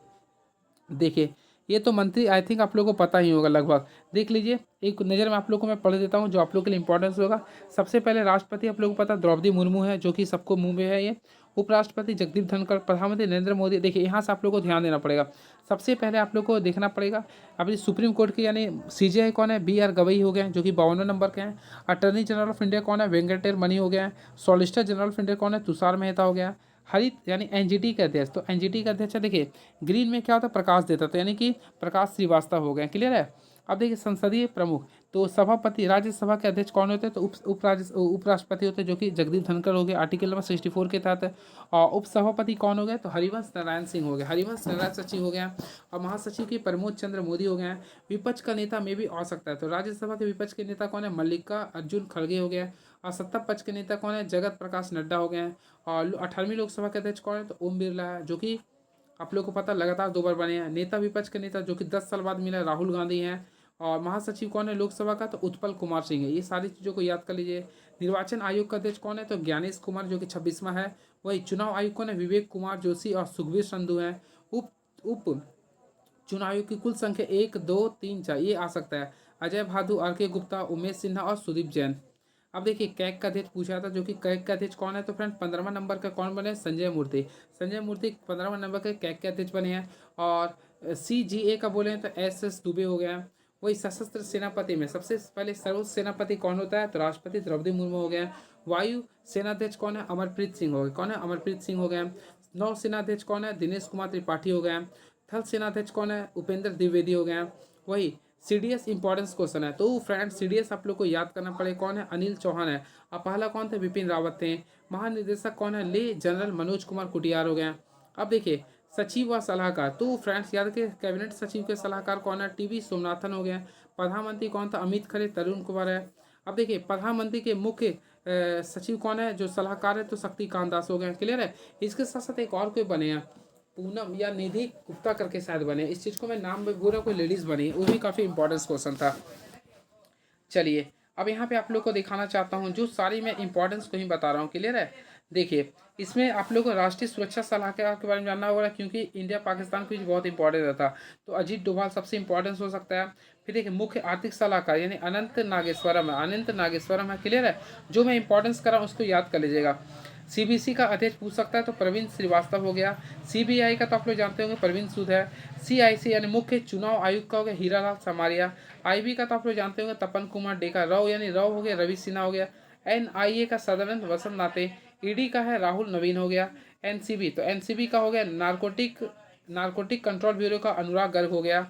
देखिए, ये तो मंत्री आई थिंक आप लोगों को पता ही होगा लगभग। देख लीजिए, एक नज़र में आप लोगों को मैं पढ़ देता हूँ जो आप लोग के लिए इंपॉर्टेंस होगा। सबसे पहले राष्ट्रपति आप लोगों को पता द्रौपदी मुर्मू है, जो कि सबको मुंह में है ये। उपराष्ट्रपति जगदीप धनखड़, प्रधानमंत्री नरेंद्र मोदी। देखिए, यहाँ से आप लोग को ध्यान देना पड़ेगा। सबसे पहले आप लोग को देखना पड़ेगा अभी सुप्रीम कोर्ट के यानी सीजेआई कौन है? बी आर गवई हो गए हैं, जो कि 52 नंबर के हैं। अटर्नी जनरल ऑफ इंडिया कौन है? वेंकटेर मनी हो गया है। सॉलिसिटर जनरल ऑफ इंडिया कौन है? तुषार मेहता हो गया। हरित यानी एनजीटी के अध्यक्ष, तो एनजीटी के अध्यक्ष देखिए, ग्रीन में क्या होता है? प्रकाश देता, तो यानी कि प्रकाश श्रीवास्तव हो गए। क्लियर है? अब देखिए, संसदीय प्रमुख, तो सभापति राज्यसभा के अध्यक्ष कौन होते हैं? तो उपराष्ट्रपति होते हैं, जो कि जगदीप धनखड़ हो गए आर्टिकल नंबर 64 के तहत। और उपसभापति कौन हो गए? तो हरिवंश नारायण सिंह हो गए, हरिवंश नारायण सचिव हो गया। और महासचिव की प्रमोद चंद्र मोदी हो गए हैं। विपक्ष का नेता में भी आ सकता है, तो राज्यसभा के विपक्ष के नेता कौन है? मल्लिका अर्जुन खड़गे हो गया। और सत्ता पक्ष के नेता कौन है? जगत प्रकाश नड्डा हो गए हैं। और 18वीं लोकसभा के अध्यक्ष कौन है? तो ओम बिरला है, जो कि आप लोग को पता लगातार 2 बार बने हैं। नेता विपक्ष के नेता जो कि 10 साल बाद मिला, राहुल गांधी हैं। और महासचिव कौन है लोकसभा का? तो उत्पल कुमार सिंह है। ये सारी चीज़ों को याद कर लीजिए। निर्वाचन आयोग का अध्यक्ष कौन है? तो ज्ञानेश कुमार, जो कि 26वां है। वही चुनाव आयोग कौन है? विवेक कुमार जोशी और सुखबीर संधू हैं। उप उप चुनाव आयोग की कुल संख्या 1 2 3 4 ये आ सकता है। अजय भादु, आर के गुप्ता, उमेश सिन्हा और सुदीप जैन। अब देखिए, कैग का अध्यक्ष पूछा था, जो कि कैग का अध्यक्ष कौन है? तो फ्रेंड 15वां नंबर का कौन बने? संजय मूर्ति, संजय मूर्ति 15वां नंबर के कैग के अध्यक्ष बने हैं। और सीजीए का बोले तो एस दुबे हो गया। वही सशस्त्र सेनापति में सबसे पहले सर्वोच्च सेनापति कौन होता है? तो राष्ट्रपति द्रौपदी मुर्मू हो गया। वायु सेनाध्यक्ष कौन है? अमरप्रीत सिंह हो गए। कौन है? अमरप्रीत सिंह हो गए। नौ सेनाध्यक्ष कौन है? दिनेश कुमार त्रिपाठी हो गए। थल सेनाध्यक्ष कौन है? उपेंद्र द्विवेदी हो गए। वही सीडीएस इंपॉर्टेंस क्वेश्चन है, तो फ्रेंड्स सीडीएस आप लोग को याद करना पड़े। कौन है? अनिल चौहान है। और पहला कौन थे? विपिन रावत थे। महानिदेशक कौन है? ले जनरल मनोज कुमार कुटियार हो गए। अब देखिए, सचिव व सलाहकार, तो फ्रेंड्स याद रखिए कैबिनेट सचिव के सलाहकार कौन है? टीवी सोमनाथन हो गए। प्रधानमंत्री कौन था? अमित खरे, तरुण कुमार है। अब देखिए, प्रधानमंत्री के मुख्य सचिव कौन है? जो सलाहकार है तो शक्तिकांत दास हो गए। क्लियर है? इसके साथ साथ एक और कोई बने हैं, पूनम या निधि गुप्ता करके शायद बने। इस चीज़ को मैं नाम में पूरा कोई लेडीज़ बनी, वो भी काफ़ी इंपॉर्टेंट क्वेश्चन था। चलिए, अब यहाँ पे आप लोग को दिखाना चाहता हूँ, जो सारी मैं इंपॉर्टेंस को ही बता रहा हूँ। क्लियर है? देखिए, इसमें आप लोग को राष्ट्रीय सुरक्षा सलाहकार के बारे में जानना होगा, क्योंकि इंडिया पाकिस्तान के बीच बहुत इंपॉर्टेंट रहता। तो अजीत डोभाल सबसे इंपॉर्टेंस हो सकता है। फिर देखिए, मुख्य आर्थिक सलाहकार यानी अनंत नागेश्वरम है, अनंत नागेश्वरम है। क्लियर है? जो मैं इंपॉर्टेंस कर रहा हूँ उसको याद कर लीजिएगा। सीबीसी का अध्यक्ष पूछ सकता है तो प्रवीण श्रीवास्तव हो गया। सीबीआई का तो आप लोग जानते होंगे प्रवीण सूद है। सीआईसी यानी मुख्य चुनाव आयुक्त का हो गया हीरालाल समारिया। आईबी का तो आप लोग जानते होंगे तपन कुमार डेका। रव यानी रव हो गया रवि सिन्हा हो गया। एनआईए का सदानंद वसंत नाते। ईडी का है राहुल नवीन हो गया। एनसीबी तो एनसीबी का हो गया नारकोटिक कंट्रोल ब्यूरो का अनुराग गर्ग हो गया।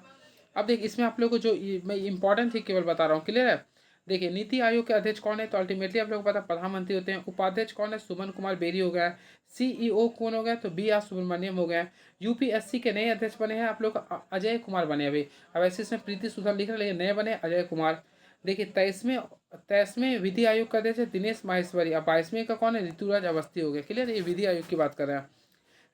अब देख इसमें आप लोग को जो मैं इंपॉर्टेंट थी केवल बता रहा हूँ, क्लियर है। देखिए नीति आयोग के अध्यक्ष कौन है तो अल्टीमेटली आप लोग को पता प्रधानमंत्री होते हैं। उपाध्यक्ष कौन है, सुमन कुमार बेरी हो गया। सीईओ कौन हो गया तो बी आर सुब्रमण्यम हो गया। यूपीएससी के नए अध्यक्ष बने हैं आप लोग अजय कुमार बने अभी। अब ऐसे इसमें प्रीति सुधर लिख रहे लेकिन नए बने अजय कुमार। देखिए 23वें विधि आयोग का अध्यक्ष है दिनेश माहेश्वरी। अब 22वें का कौन है, ऋतुराज अवस्थी हो गया। क्लियर, ये विधि आयोग की बात कर रहे हैं।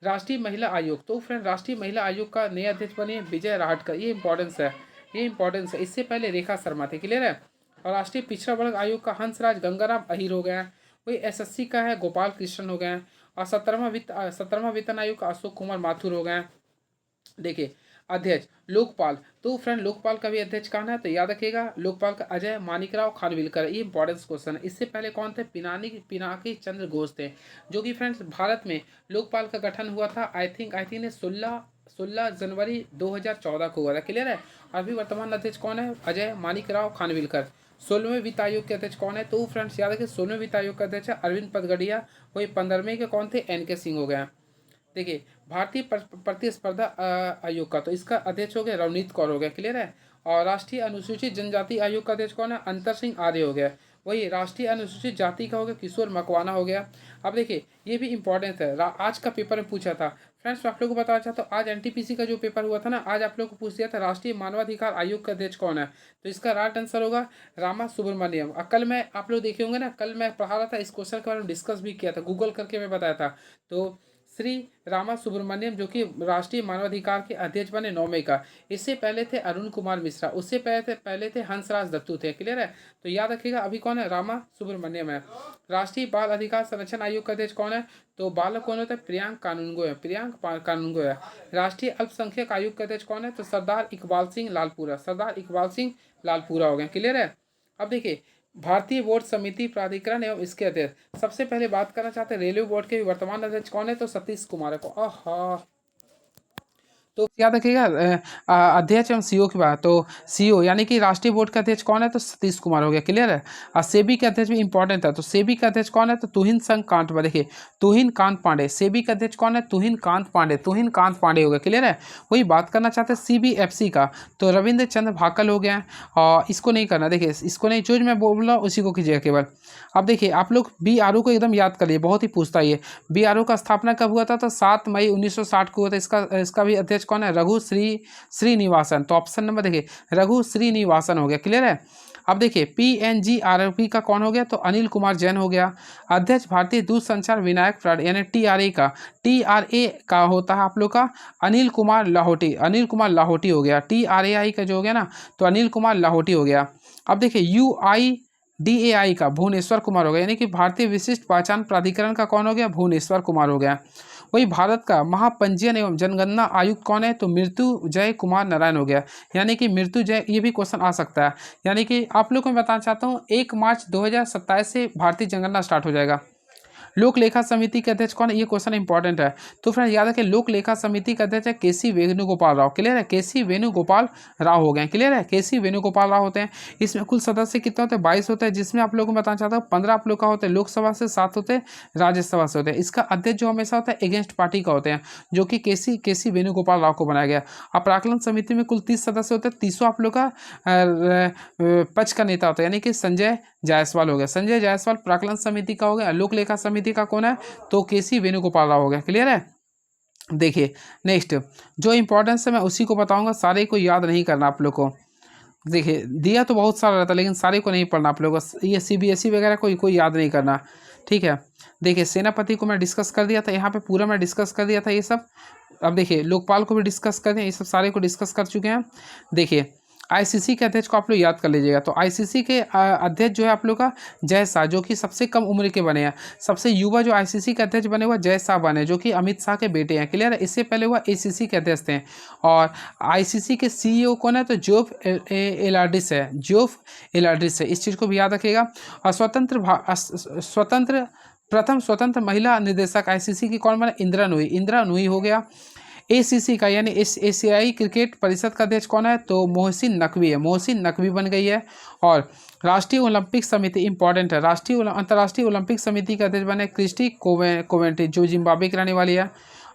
राष्ट्रीय महिला आयोग तो फ्रेंड राष्ट्रीय महिला आयोग का नए अध्यक्ष बने विजय राहटकर। ये इंपॉर्टेंस है, इससे पहले रेखा शर्मा थे। क्लियर है। और राष्ट्रीय पिछड़ा वर्ग आयोग का हंसराज गंगाराम अहीर हो गया। वही एसएससी का है गोपाल कृष्ण हो गए। और 17वां वेतन आयोग का अशोक कुमार माथुर हो गए। देखिए अध्यक्ष लोकपाल तो फ्रेंड लोकपाल का भी अध्यक्ष कौन है तो याद रखिएगा लोकपाल का अजय मानिकराव खानविलकर। ये इंपॉर्टेंस क्वेश्चन है। इससे पहले कौन थे, पिनाकी चंद्र घोष थे, जो कि फ्रेंड्स भारत में लोकपाल का गठन हुआ था आई थिंक ने 16 जनवरी 2014 को हुआ था। क्लियर है। अभी वर्तमान अध्यक्ष कौन है, अजय मानिकराव खानविलकर। 16वें वित्त आयोग के अध्यक्ष कौन है तो फ्रेंड्स याद रखिए 16वें वित्त आयोग के अध्यक्ष अरविंद पदगड़िया। वही 15वें के कौन थे, एन के सिंह हो गए। देखिए भारतीय प्रतिस्पर्धा आयोग का तो इसका अध्यक्ष हो गया रवनीत कौर हो गया। क्लियर है। और राष्ट्रीय अनुसूचित जनजाति आयोग का अध्यक्ष कौन है, अंतर सिंह आर्य हो गया। वही राष्ट्रीय अनुसूचित जाति का हो गया किशोर मकवाना हो गया। अब देखिए ये भी इंपॉर्टेंट है, आज का पेपर में पूछा था फ्रेंड्स। मैं आप लोगों को बताना चाहता हूँ आज एनटीपीसी का जो पेपर हुआ था ना, आज आप लोग को पूछ दिया था राष्ट्रीय मानवाधिकार आयोग का अध्यक्ष कौन है, तो इसका राइट आंसर होगा रामा सुब्रमण्यम। कल मैं आप लोग देखे होंगे ना, कल मैं पढ़ा रहा था इस क्वेश्चन के बारे में डिस्कस भी किया था, गूगल करके मैं बताया था। तो श्री रामा सुब्रमण्यम जो कि राष्ट्रीय मानवाधिकार के अध्यक्ष बने 9 मई का। इससे पहले थे अरुण कुमार मिश्रा, उससे पहले थे हंसराज दत्तू थे। क्लियर है। तो याद रखिएगा अभी कौन है, रामा सुब्रमण्यम है। राष्ट्रीय बाल अधिकार संरक्षण आयोग का अध्यक्ष कौन है तो बालक कौन होता है, प्रियांक कानूनगो है। राष्ट्रीय अल्पसंख्यक आयोग का अध्यक्ष कौन है तो सरदार इकबाल सिंह लालपुरा हो गए। क्लियर है। अब देखिए भारतीय बोर्ड समिति प्राधिकरण एवं इसके अध्यक्ष, सबसे पहले बात करना चाहते हैं रेलवे बोर्ड के वर्तमान अध्यक्ष कौन है तो सतीश कुमार है। तो याद रखिएगा अध्यक्ष एवं सीईओ की बात, तो सीईओ यानी कि राष्ट्रीय बोर्ड का अध्यक्ष कौन है तो सतीश कुमार हो गया। क्लियर है। और सेबी के अध्यक्ष भी इंपॉर्टेंट है, तो सेबी का अध्यक्ष कौन है तो तुहिन संघ कांत। देखिए तुहिन कांत पांडे। सेबी का अध्यक्ष कौन है, तुहिन कांत पांडे हो गया। क्लियर है। वही बात करना चाहते हैं सीबीएफसी का तो रविंद्र चंद्र भाकल हो गया। और इसको नहीं करना, देखिए इसको नहीं, जो मैं बोल रहा हूँ उसी को कीजिएगा केवल। अब देखिए आप लोग बीआरओ को एकदम याद कर लिए, बहुत ही पूछता है ये। बीआरओ का स्थापना कब हुआ था तो 7 मई 1960 को हुआ था। इसका भी अध्यक्ष कौन है, रघु श्रीनिवासन। तो ऑप्शन नंबर देखिए रघु श्रीनिवासन हो गया। क्लियर है। अब देखिए पीएनजीआरपी का कौन हो गया तो अनिल कुमार जैन हो गया। अध्यक्ष भारतीय दूरसंचार विनायक प्राधिकरण यानी टीआरए का होता है आप लोग का अनिल कुमार लाहौटी हो गया। टीआरएआई का जो हो गया ना तो अनिल कुमार लाहौटी हो गया। अब देखिए यूआईडीएआई का भुवनेश्वर कुमार हो गया, यानी कि भारतीय विशिष्ट पहचान प्राधिकरण का कौन हो गया, भुवनेश्वर कुमार हो गया। वही भारत का महापंजीयन एवं जनगणना आयुक्त कौन है तो मृत्युजय कुमार नारायण हो गया, यानी कि मृत्युजय, ये भी क्वेश्चन आ सकता है। यानी कि आप लोग को मैं बताना चाहता हूँ 1 मार्च 2027 से भारतीय जनगणना स्टार्ट हो जाएगा। लोक लेखा समिति के अध्यक्ष कौन है, ये क्वेश्चन इंपॉर्टेंट है। तो फ्रेंड याद रखें लोक लेखा समिति के अध्यक्ष है केसी वेणुगोपाल राव। क्लियर है। केसी वेणुगोपाल राव हो गए। क्लियर है। केसी वेणुगोपाल राव होते हैं। इसमें कुल सदस्य कितने होते हैं, 22 होते हैं, जिसमें आप लोगों को बताना चाहता हूँ 15 आप लोग का होते हैं लोकसभा से, 7 होते हैं राज्यसभा से होते हैं। इसका अध्यक्ष जो हमेशा होता है अगेंस्ट पार्टी का होते हैं, जो कि केसी वेणुगोपाल राव को बनाया गया। अब प्राकलन समिति में कुल 30 सदस्य होते हैं, 30 आप लोग का पक्ष का नेता होता है, यानी कि संजय जायसवाल हो गया। संजय जायसवाल प्राकलन समिति का हो गया। लोक लेखा समिति का कौन है तो केसी वेणुगोपाल राव हो गया। क्लियर है। देखिए नेक्स्ट जो इंपॉर्टेंस है मैं उसी को बताऊंगा, सारे को याद नहीं करना आप लोग को। देखिए दिया तो बहुत सारा रहता है लेकिन सारे को नहीं पढ़ना आप लोग को, ये सीबीएसई वगैरह कोई याद नहीं करना। ठीक है। देखिए सेनापति को मैं डिस्कस कर दिया था, यहाँ पे पूरा मैं डिस्कस कर दिया था ये सब। अब देखिए लोकपाल को भी डिस्कस कर दिया, ये सब सारे को डिस्कस कर चुके हैं। देखिए आईसीसी के अध्यक्ष को आप लोग याद कर लीजिएगा, तो आईसीसी के अध्यक्ष जो है आप लोग का जय शाह, जो कि सबसे कम उम्र के बने हैं। सबसे युवा जो आईसीसी के अध्यक्ष बने हुआ जय शाह बने, जो कि अमित शाह के बेटे हैं। क्लियर है। इससे पहले वह एसीसी के अध्यक्ष थे। और आईसीसी के सीईओ कौन है तो जोफ एलार्डिस है। इस चीज़ को भी याद रखिएगा। और स्वतंत्र प्रथम स्वतंत्र महिला निदेशक आईसीसी की कौन बने? इंदिरा नूई। इंदिरा नूई हो गया। एसीसी का यानी एशियाई क्रिकेट परिषद का अध्यक्ष कौन है? तो मोहसिन नकवी है। मोहसिन नकवी बन गई है। और राष्ट्रीय ओलंपिक समिति इंपॉर्टेंट है, अंतर्राष्ट्रीय ओलंपिक समिति का अध्यक्ष बने क्रिस्टी कोवेंट्री, जो जिम्बाब्वे की रहने वाली है।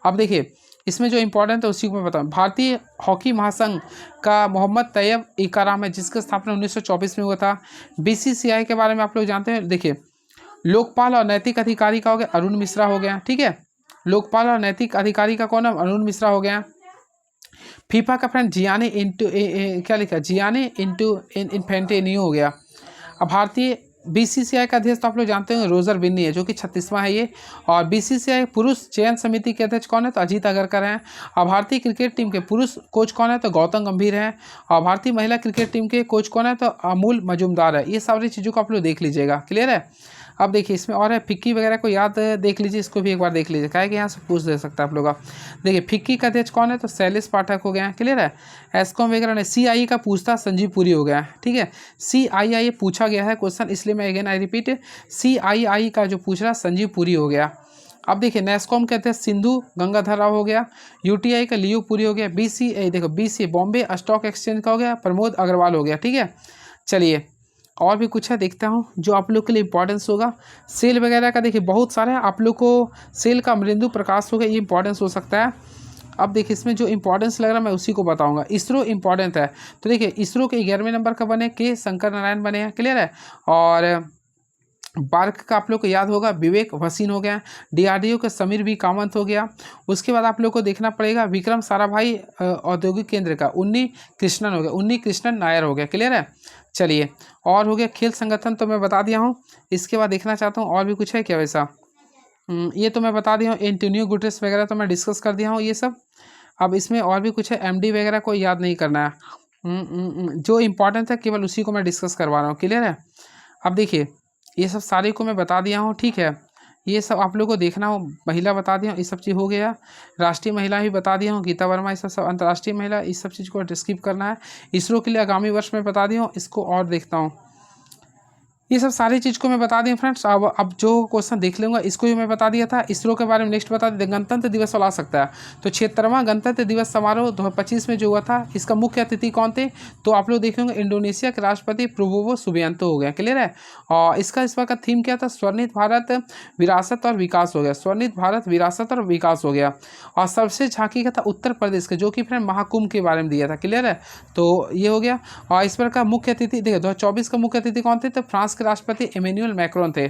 अब देखिए इसमें जो इंपॉर्टेंट है उसी को मैं बताऊँ। भारतीय हॉकी महासंघ का मोहम्मद तैयब इकाराम है, जिसका स्थापना 1924 में हुआ था। बीसीसीआई के बारे में आप लोग जानते हैं। देखिए लोकपाल और नैतिक अधिकारी का हो गया अरुण मिश्रा हो गया, ठीक है। लोकपाल और नैतिक अधिकारी का कौन है? अरुण मिश्रा हो गया। फीफा का फ्रेंड जियानी इंटू क्या लिखा? जियानी इंटू इन्फेंटेनियो हो गया। अब भारतीय बीसीसीआई का अध्यक्ष तो आप लोग जानते हैं रोजर बिन्नी है, जो कि 36वां है ये। और बीसीसीआई पुरुष चयन समिति के अध्यक्ष कौन है? तो अजीत अगरकर हैं। और भारतीय क्रिकेट टीम के पुरुष कोच कौन है? तो गौतम गंभीर हैं। और भारतीय महिला क्रिकेट टीम के कोच कौन है? तो अमूल मजूमदार है। ये सारी चीज़ों को आप लोग देख लीजिएगा, क्लियर है। अब देखिए इसमें और है फिक्की वगैरह को याद देख लीजिए, इसको भी एक बार देख लीजिए, क्या है कि यहाँ से पूछ दे सकता है आप लोग। देखिए फिक्की का अध्यक्ष कौन है? तो शैलेश पाठक हो गया, क्लियर है। एस्कॉम वगैरह ने सीआई का पूछता संजीव पुरी हो गया, ठीक है। सीआईआई पूछा गया है क्वेश्चन, इसलिए मैं अगेन आई रिपीट, सीआईआई का जो पूछ रहा संजीव पुरी हो गया। अब देखिए नेस्कॉम के अध्यक्ष सिंधु गंगाधर राव हो गया। यूटीआई का लियो पुरी हो गया। बीसीए देखो बीसीए बॉम्बे स्टॉक एक्सचेंज का हो गया प्रमोद अग्रवाल हो गया, ठीक है। चलिए और भी कुछ है देखता हूँ जो आप लोग के लिए इंपॉर्टेंस होगा। सेल वगैरह का देखिए बहुत सारा है, आप लोग को सेल का अमरिंदु प्रकाश हो गया, ये इंपॉर्टेंस हो सकता है। अब देखिए इसमें जो इंपॉर्टेंस लग रहा है मैं उसी को बताऊंगा। इसरो इंपॉर्टेंट है, तो देखिए इसरो के 11वें नंबर का बने के शंकर नारायण बने हैं, क्लियर है। और बार्क का आप लोग को याद होगा विवेक भसीन हो गया। डीआरडीओ के समीर भी कामत हो गया। उसके बाद आप लोग को देखना पड़ेगा विक्रम साराभाई औद्योगिक केंद्र का उन्नी कृष्णन हो गया, उन्नी कृष्णन नायर हो गया, क्लियर है। चलिए और हो गया खेल संगठन तो मैं बता दिया हूँ। इसके बाद देखना चाहता हूँ और भी कुछ है क्या वैसा। ये तो मैं बता दिया हूँ। एंटोनियो गुटेरेस वगैरह तो मैं डिस्कस कर दिया हूँ ये सब। अब इसमें और भी कुछ है, एमडी वगैरह को याद नहीं करना है। जो इंपॉर्टेंट है केवल उसी को मैं डिस्कस करवा रहा हूँ, क्लियर है। अब देखिए ये सब सारे को मैं बता दिया हूँ, ठीक है। ये सब आप लोगों को देखना हो। महिला बता दिया हूँ, ये सब चीज़ हो गया। राष्ट्रीय महिला भी बता दिया हूँ, गीता वर्मा, ये सब अंतर्राष्ट्रीय महिला, इस सब चीज़ को डिस्क्रिप करना है। इसरो के लिए आगामी वर्ष में बता दिया हूँ, इसको और देखता हूँ। ये सब सारी चीज़ को मैं बता दिया फ्रेंड्स। अब जो क्वेश्चन देख लूँगा इसको भी मैं बता दिया था। इसरो के बारे में नेक्स्ट बता दें। गणतंत्र दिवस वाला आ सकता है, तो 76वां गणतंत्र दिवस समारोह 2025 में जो हुआ था, इसका मुख्य अतिथि कौन थे? तो आप लोग देखेंगे इंडोनेशिया के राष्ट्रपति प्रबोवो सुबियांतो हो गया, क्लियर है। और इसका इस बार का थीम क्या था? स्वर्णित भारत विरासत और विकास हो गया। स्वर्णित भारत विरासत और विकास हो गया। और सबसे झांकी का था उत्तर प्रदेश का, जो कि फ्रेंड महाकुंभ के बारे में दिया था, क्लियर है। तो ये हो गया। और इस बार का मुख्य अतिथि देखिए 2024 का मुख्य अतिथि कौन थे? तो फ्रांस के राष्ट्रपति इमैनुअल मैक्रोन थे।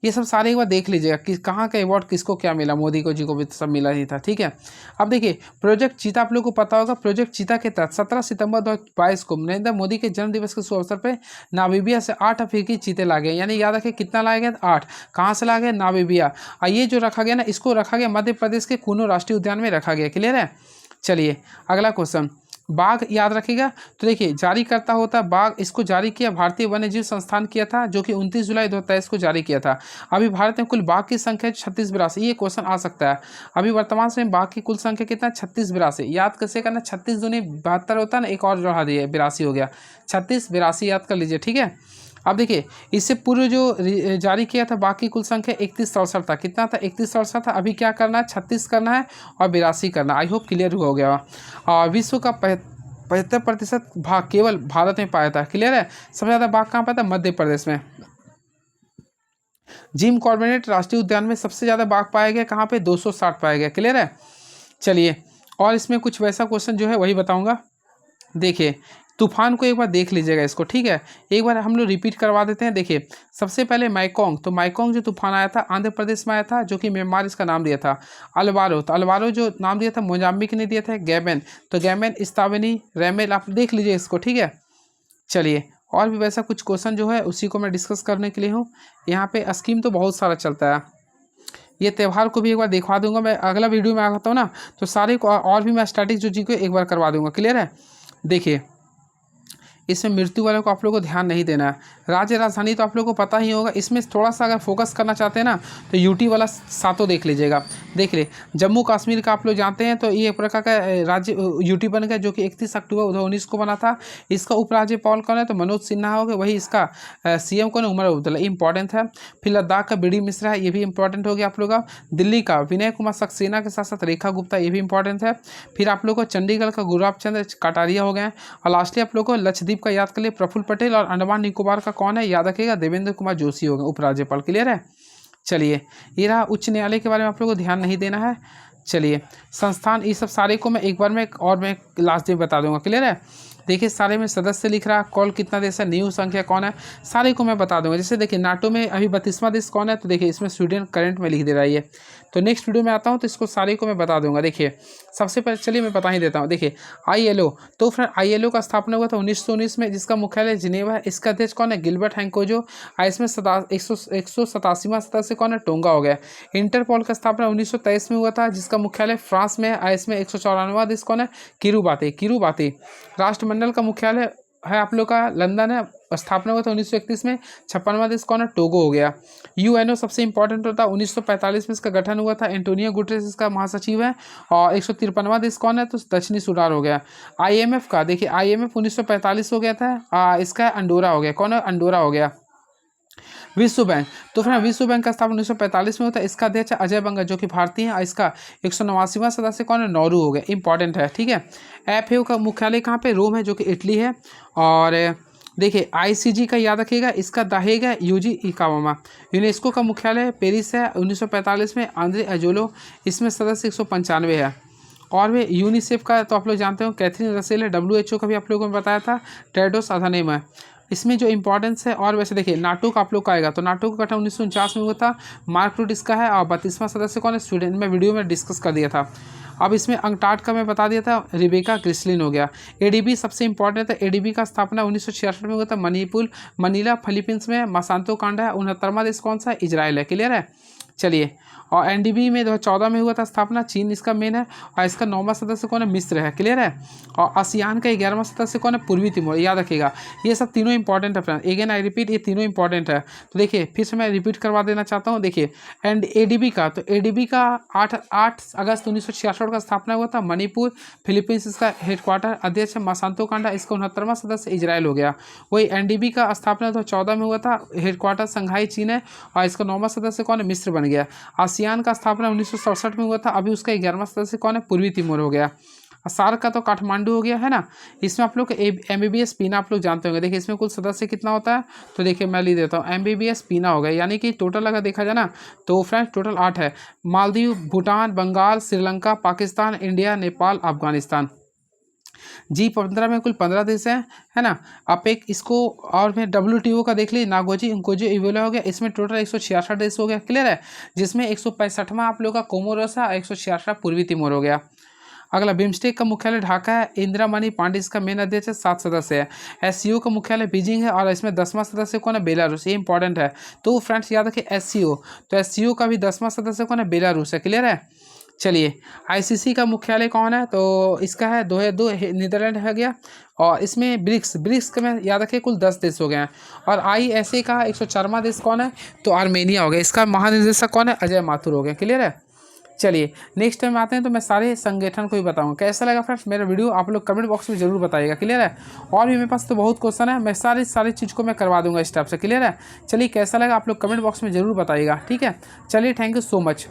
ये सब सारे एक बार देख लीजिएगा कि कहाँ का अवार्ड किसको क्या मिला, मोदी को जी को भी सब मिला ही था, ठीक है। अब देखिए प्रोजेक्ट चीता आप लोग को पता होगा। प्रोजेक्ट चीता के तहत 17 सितंबर 2022 को नरेंद्र मोदी के जन्मदिवस के शुभ अवसर पर नामीबिया से 8 अफ्रीकी चीते लाए गए, यानी याद रखें कितना लाए गए? 8। कहाँ से लाए गए? नामीबिया। और ये जो रखा गया ना, इसको रखा गया मध्य प्रदेश के कुनो राष्ट्रीय उद्यान में रखा गया, क्लियर है। चलिए अगला क्वेश्चन, बाघ याद रखिएगा। तो देखिए जारी करता होता बाघ, इसको जारी किया भारतीय वन्यजीव संस्थान किया था, जो कि 29 जुलाई 2023 को जारी किया था। अभी भारत में कुल बाघ की संख्या 3682। ये क्वेश्चन आ सकता है। अभी वर्तमान समय बाघ की कुल संख्या कितना? 3682। याद कैसे करना? 36 दूनी 72 होता है ना, एक और बढ़ा दिए 82 हो गया। 36 82 याद कर लीजिए, ठीक है। अब देखिए इससे पूर्व जो जारी किया था बाकी कुल संख्या 3167 था। कितना था? 3167 था। अभी क्या करना है? 36 करना है और 82 करना। आई होप क्लियर हो गया। और विश्व का 75% भाग केवल भारत में पाया था, क्लियर है। सबसे ज़्यादा बाघ कहाँ पाया था? मध्य प्रदेश में। जिम कॉर्बेट राष्ट्रीय उद्यान में सबसे ज़्यादा बाघ पाया गया कहाँ पे? 260 पाया गया, क्लियर है। चलिए और इसमें कुछ वैसा क्वेश्चन जो है वही बताऊँगा। देखिए तूफान को एक बार देख लीजिएगा इसको, ठीक है। एक बार हम लोग रिपीट करवा देते हैं। देखिए सबसे पहले माइकोंग, तो माइकोंग जो तूफान आया था आंध्र प्रदेश में आया था, जो कि म्यांमार इसका नाम दिया था। अल्वारो, तो अल्वारो जो नाम दिया था मोजाम्बिक ने दिया था। गैबन, तो गैबन इस्तावनी रेमेल, आप देख लीजिए इसको, ठीक है। चलिए और भी वैसा कुछ क्वेश्चन जो है उसी को मैं डिस्कस करने के लिए हूँ। यहाँ पे स्कीम तो बहुत सारा चलता है। ये त्यौहार को भी एक बार दिखवा दूंगा मैं, अगला वीडियो में आता हूँ ना, तो सारे को और भी मैं स्टैटिक जो जी को एक बार करवा दूंगा, क्लियर है। देखिए इसमें मृत्यु वाले को आप लोगों को ध्यान नहीं देना है। राज्य राजधानी तो आप लोगों को पता ही होगा, इसमें थोड़ा सा अगर फोकस करना चाहते हैं ना तो यूटी वाला सातों देख लीजिएगा। देख ले, जम्मू कश्मीर का आप लोग जानते हैं तो ये एक प्रकार का राज्य यूटी बन गया, जो कि 31 अक्टूबर 2019 को बना था। इसका उपराज्यपाल कौन है तो मनोज सिन्हा हो गया, वही इसका सीएम कौन है उमर अब्दुल्ला, इंपॉर्टेंट है। फिर लद्दाख का बीडी मिश्रा है, ये भी इंपॉर्टेंट हो गया आप लोग का। दिल्ली का विनय कुमार सक्सेना के साथ साथ रेखा गुप्ता, ये भी इंपॉर्टेंट है। फिर आप लोग को चंडीगढ़ का गुलाब चंद्र कटारिया हो गए। और लास्टली आप लोग को लक्षद्वीप का याद कर लिए प्रफुल्ल पटेल, और अंडमान निकोबार का कौन है याद रखिएगा देवेंद्र कुमार जोशी हो गए उपराज्यपाल। क्लियर है। चलिए, ये रहा उच्च न्यायालय के बारे में आप लोगों को ध्यान नहीं देना है। चलिए, संस्थान, ये सब सारे को मैं एक बार में और मैं लास्ट में बता दूंगा। क्लियर है। देखिए सारे में सदस्य लिख रहा, कॉल कितना देश है, न्यू संख्या कौन है, सारे को मैं बता दूंगा। जैसे देखिए नाटो में अभी 32वां देश कौन है, तो देखिए इसमें स्वीडन करंट में लिख दे रहा है ये। तो नेक्स्ट वीडियो में आता हूँ तो इसको सारे को मैं बता दूंगा। देखिए सबसे पहले चलिए मैं बता ही देता हूँ। देखिए ILO, तो फ्रेंड ILO का स्थापना हुआ था 1919 में, जिसका मुख्यालय जिनेवा है। इसका अध्यक्ष कौन है, गिलबर्ट हैंकोजो। इसमें 187वां सदस्य कौन है, टोंगा हो गया। इंटरपोल का स्थापना 1923 में हुआ था, जिसका मुख्यालय फ्रांस में है। इसमें 194वां देश कौन है, किरुबाती। राष्ट्रमंडल का मुख्यालय है आप लोग का लंदन है, स्थापना हुआ था 1931 में। 56वां देश कौन है, टोगो हो गया। UNO सबसे इंपॉर्टेंट होता है, 1945 में इसका गठन हुआ था। एंटोनियो गुटेरेस इसका महासचिव है। और 153वां देश कौन है, तो दक्षिणी सूडान हो गया। IMF का देखिए, IMF 1945 हो गया था, इसका अंडोरा हो गया। कौन है, अंडोरा हो गया। विश्व बैंक, तो फिर विश्व बैंक का स्थापना 1945 में होता है। इसका अध्यक्ष अजय बंगा, जो कि भारतीय है। इसका 189वां सदस्य कौन है, नौरू हो गया, इंपॉर्टेंट है। ठीक है। FAO का मुख्यालय कहाँ पे, रोम है, जो कि इटली है। और देखिए ICG का याद रखिएगा, इसका दाहेग है यूजी इकावामा। यूनेस्को का मुख्यालय पेरिस है, 1945 में आंद्रे अजोलो, इसमें सदस्य 195 है। और वे यूनिसेफ का तो आप लोग जानते हो कैथरीन रसेल है। WHO का भी आप लोगों को बताया था, टेड्रोस अधानोम है। इसमें जो इंपॉर्टेंस है, और वैसे देखिए नाटो का आप लोग का आएगा, तो नाटो का गठन 1949 में हुआ था। मार्क रूट इसका है। और 32वां सदस्य कौन है, स्वीडन। में वीडियो में डिस्कस कर दिया था। अब इसमें अंटार्कटिका का मैं बता दिया था, रिबेका ग्रिसलिन हो गया। ADB सबसे इंपॉर्टेंट है। ADB का स्थापना 1966 में हुआ था, मनीला फिलीपींस में। मासांतो कांडा है। 69वां देश कौन सा है, इजराइल है। क्लियर है। चलिए, और NDB में 2014 में हुआ था स्थापना, चीन इसका मेन है। और इसका 9वां सदस्य कौन है, मिस्र है। क्लियर है। और आसियान का 11वां सदस्य कौन है, पूर्वी तिमोर, याद रखिएगा। ये सब तीनों इंपॉर्टेंट है फ्रेंड, अगेन आई रिपीट, ये तीनों इंपॉर्टेंट है। तो देखिए फिर से मैं रिपीट करवा देना चाहता हूँ। देखिए एंड ADB का, तो ADB का 8 अगस्त 1966 का स्थापना हुआ था, मणिपुर फिलीपींस इसका हेडक्वार्टर। अध्यक्ष मासांतो कांडा, इसका 69वां सदस्य इजराइल हो गया। वही NDB का स्थापना 2014 में हुआ था, हेडक्वार्टर संघाई चीन है। और इसका 9वां सदस्य कौन है, मिस्र बन गया। आसियान का स्थापना 1967 में हुआ था, अभी उसका 11वां सदस्य कौन है, पूर्वी तिमोर हो गया। सार्क का तो काठमांडू हो गया है ना। इसमें आप लोग MBBS पीना आप लोग जानते होंगे। देखिए इसमें कुल सदस्य कितना होता है, तो देखिए मैं लिख देता हूँ, MBBS पीना हो गया, यानी कि टोटल अगर देखा जाए ना तो फ्रेंड्स टोटल 8 है। मालदीव, भूटान, बंगाल, श्रीलंका, पाकिस्तान, इंडिया, नेपाल, अफगानिस्तान। G15 में कुल 15 देश हैं, है ना। आप एक इसको और मैं WTO का देख लीजिए, नागोजी इंकोजी इवोला हो गया। इसमें टोटल 166 देश हो गया। क्लियर है। जिसमें 165वां आप लोग का कोमोरोस है और 166वां पूर्वी तिमोर हो गया। अगला बिम्स्टेक का मुख्यालय ढाका है। इंदिरा मणि पांडे इसका मेन अध्यक्ष है, 7 सदस्य है। SCO का मुख्यालय बीजिंग है और इसमें 10वां सदस्य कौन है, बेलारूस, ये इंपॉर्टेंट है। तो फ्रेंड्स याद रखिए SCO, तो SCO का भी 10वां सदस्य कौन है, बेलारूस है। क्लियर है। चलिए ICC का मुख्यालय कौन है, तो इसका है दो नीदरलैंड है गया। और इसमें ब्रिक्स का में याद रखिए कुल 10 देश हो गए हैं। और ISA का 104वां देश कौन है, तो आर्मेनिया हो गया। इसका महानिदेशक कौन है, अजय माथुर हो गया। क्लियर है। चलिए नेक्स्ट टाइम आते हैं तो मैं सारे संगठन को भी बताऊंगा। कैसा लगा फ्रेंड्स मेरा वीडियो, आप लोग कमेंट बॉक्स में जरूर बताइएगा। क्लियर है। और भी मेरे पास तो बहुत क्वेश्चन है, मैं सारी चीज़ को मैं करवा दूंगा इस टाइप से। क्लियर है। चलिए कैसा लगा आप लोग कमेंट बॉक्स में जरूर बताइएगा। ठीक है। चलिए थैंक यू सो मच।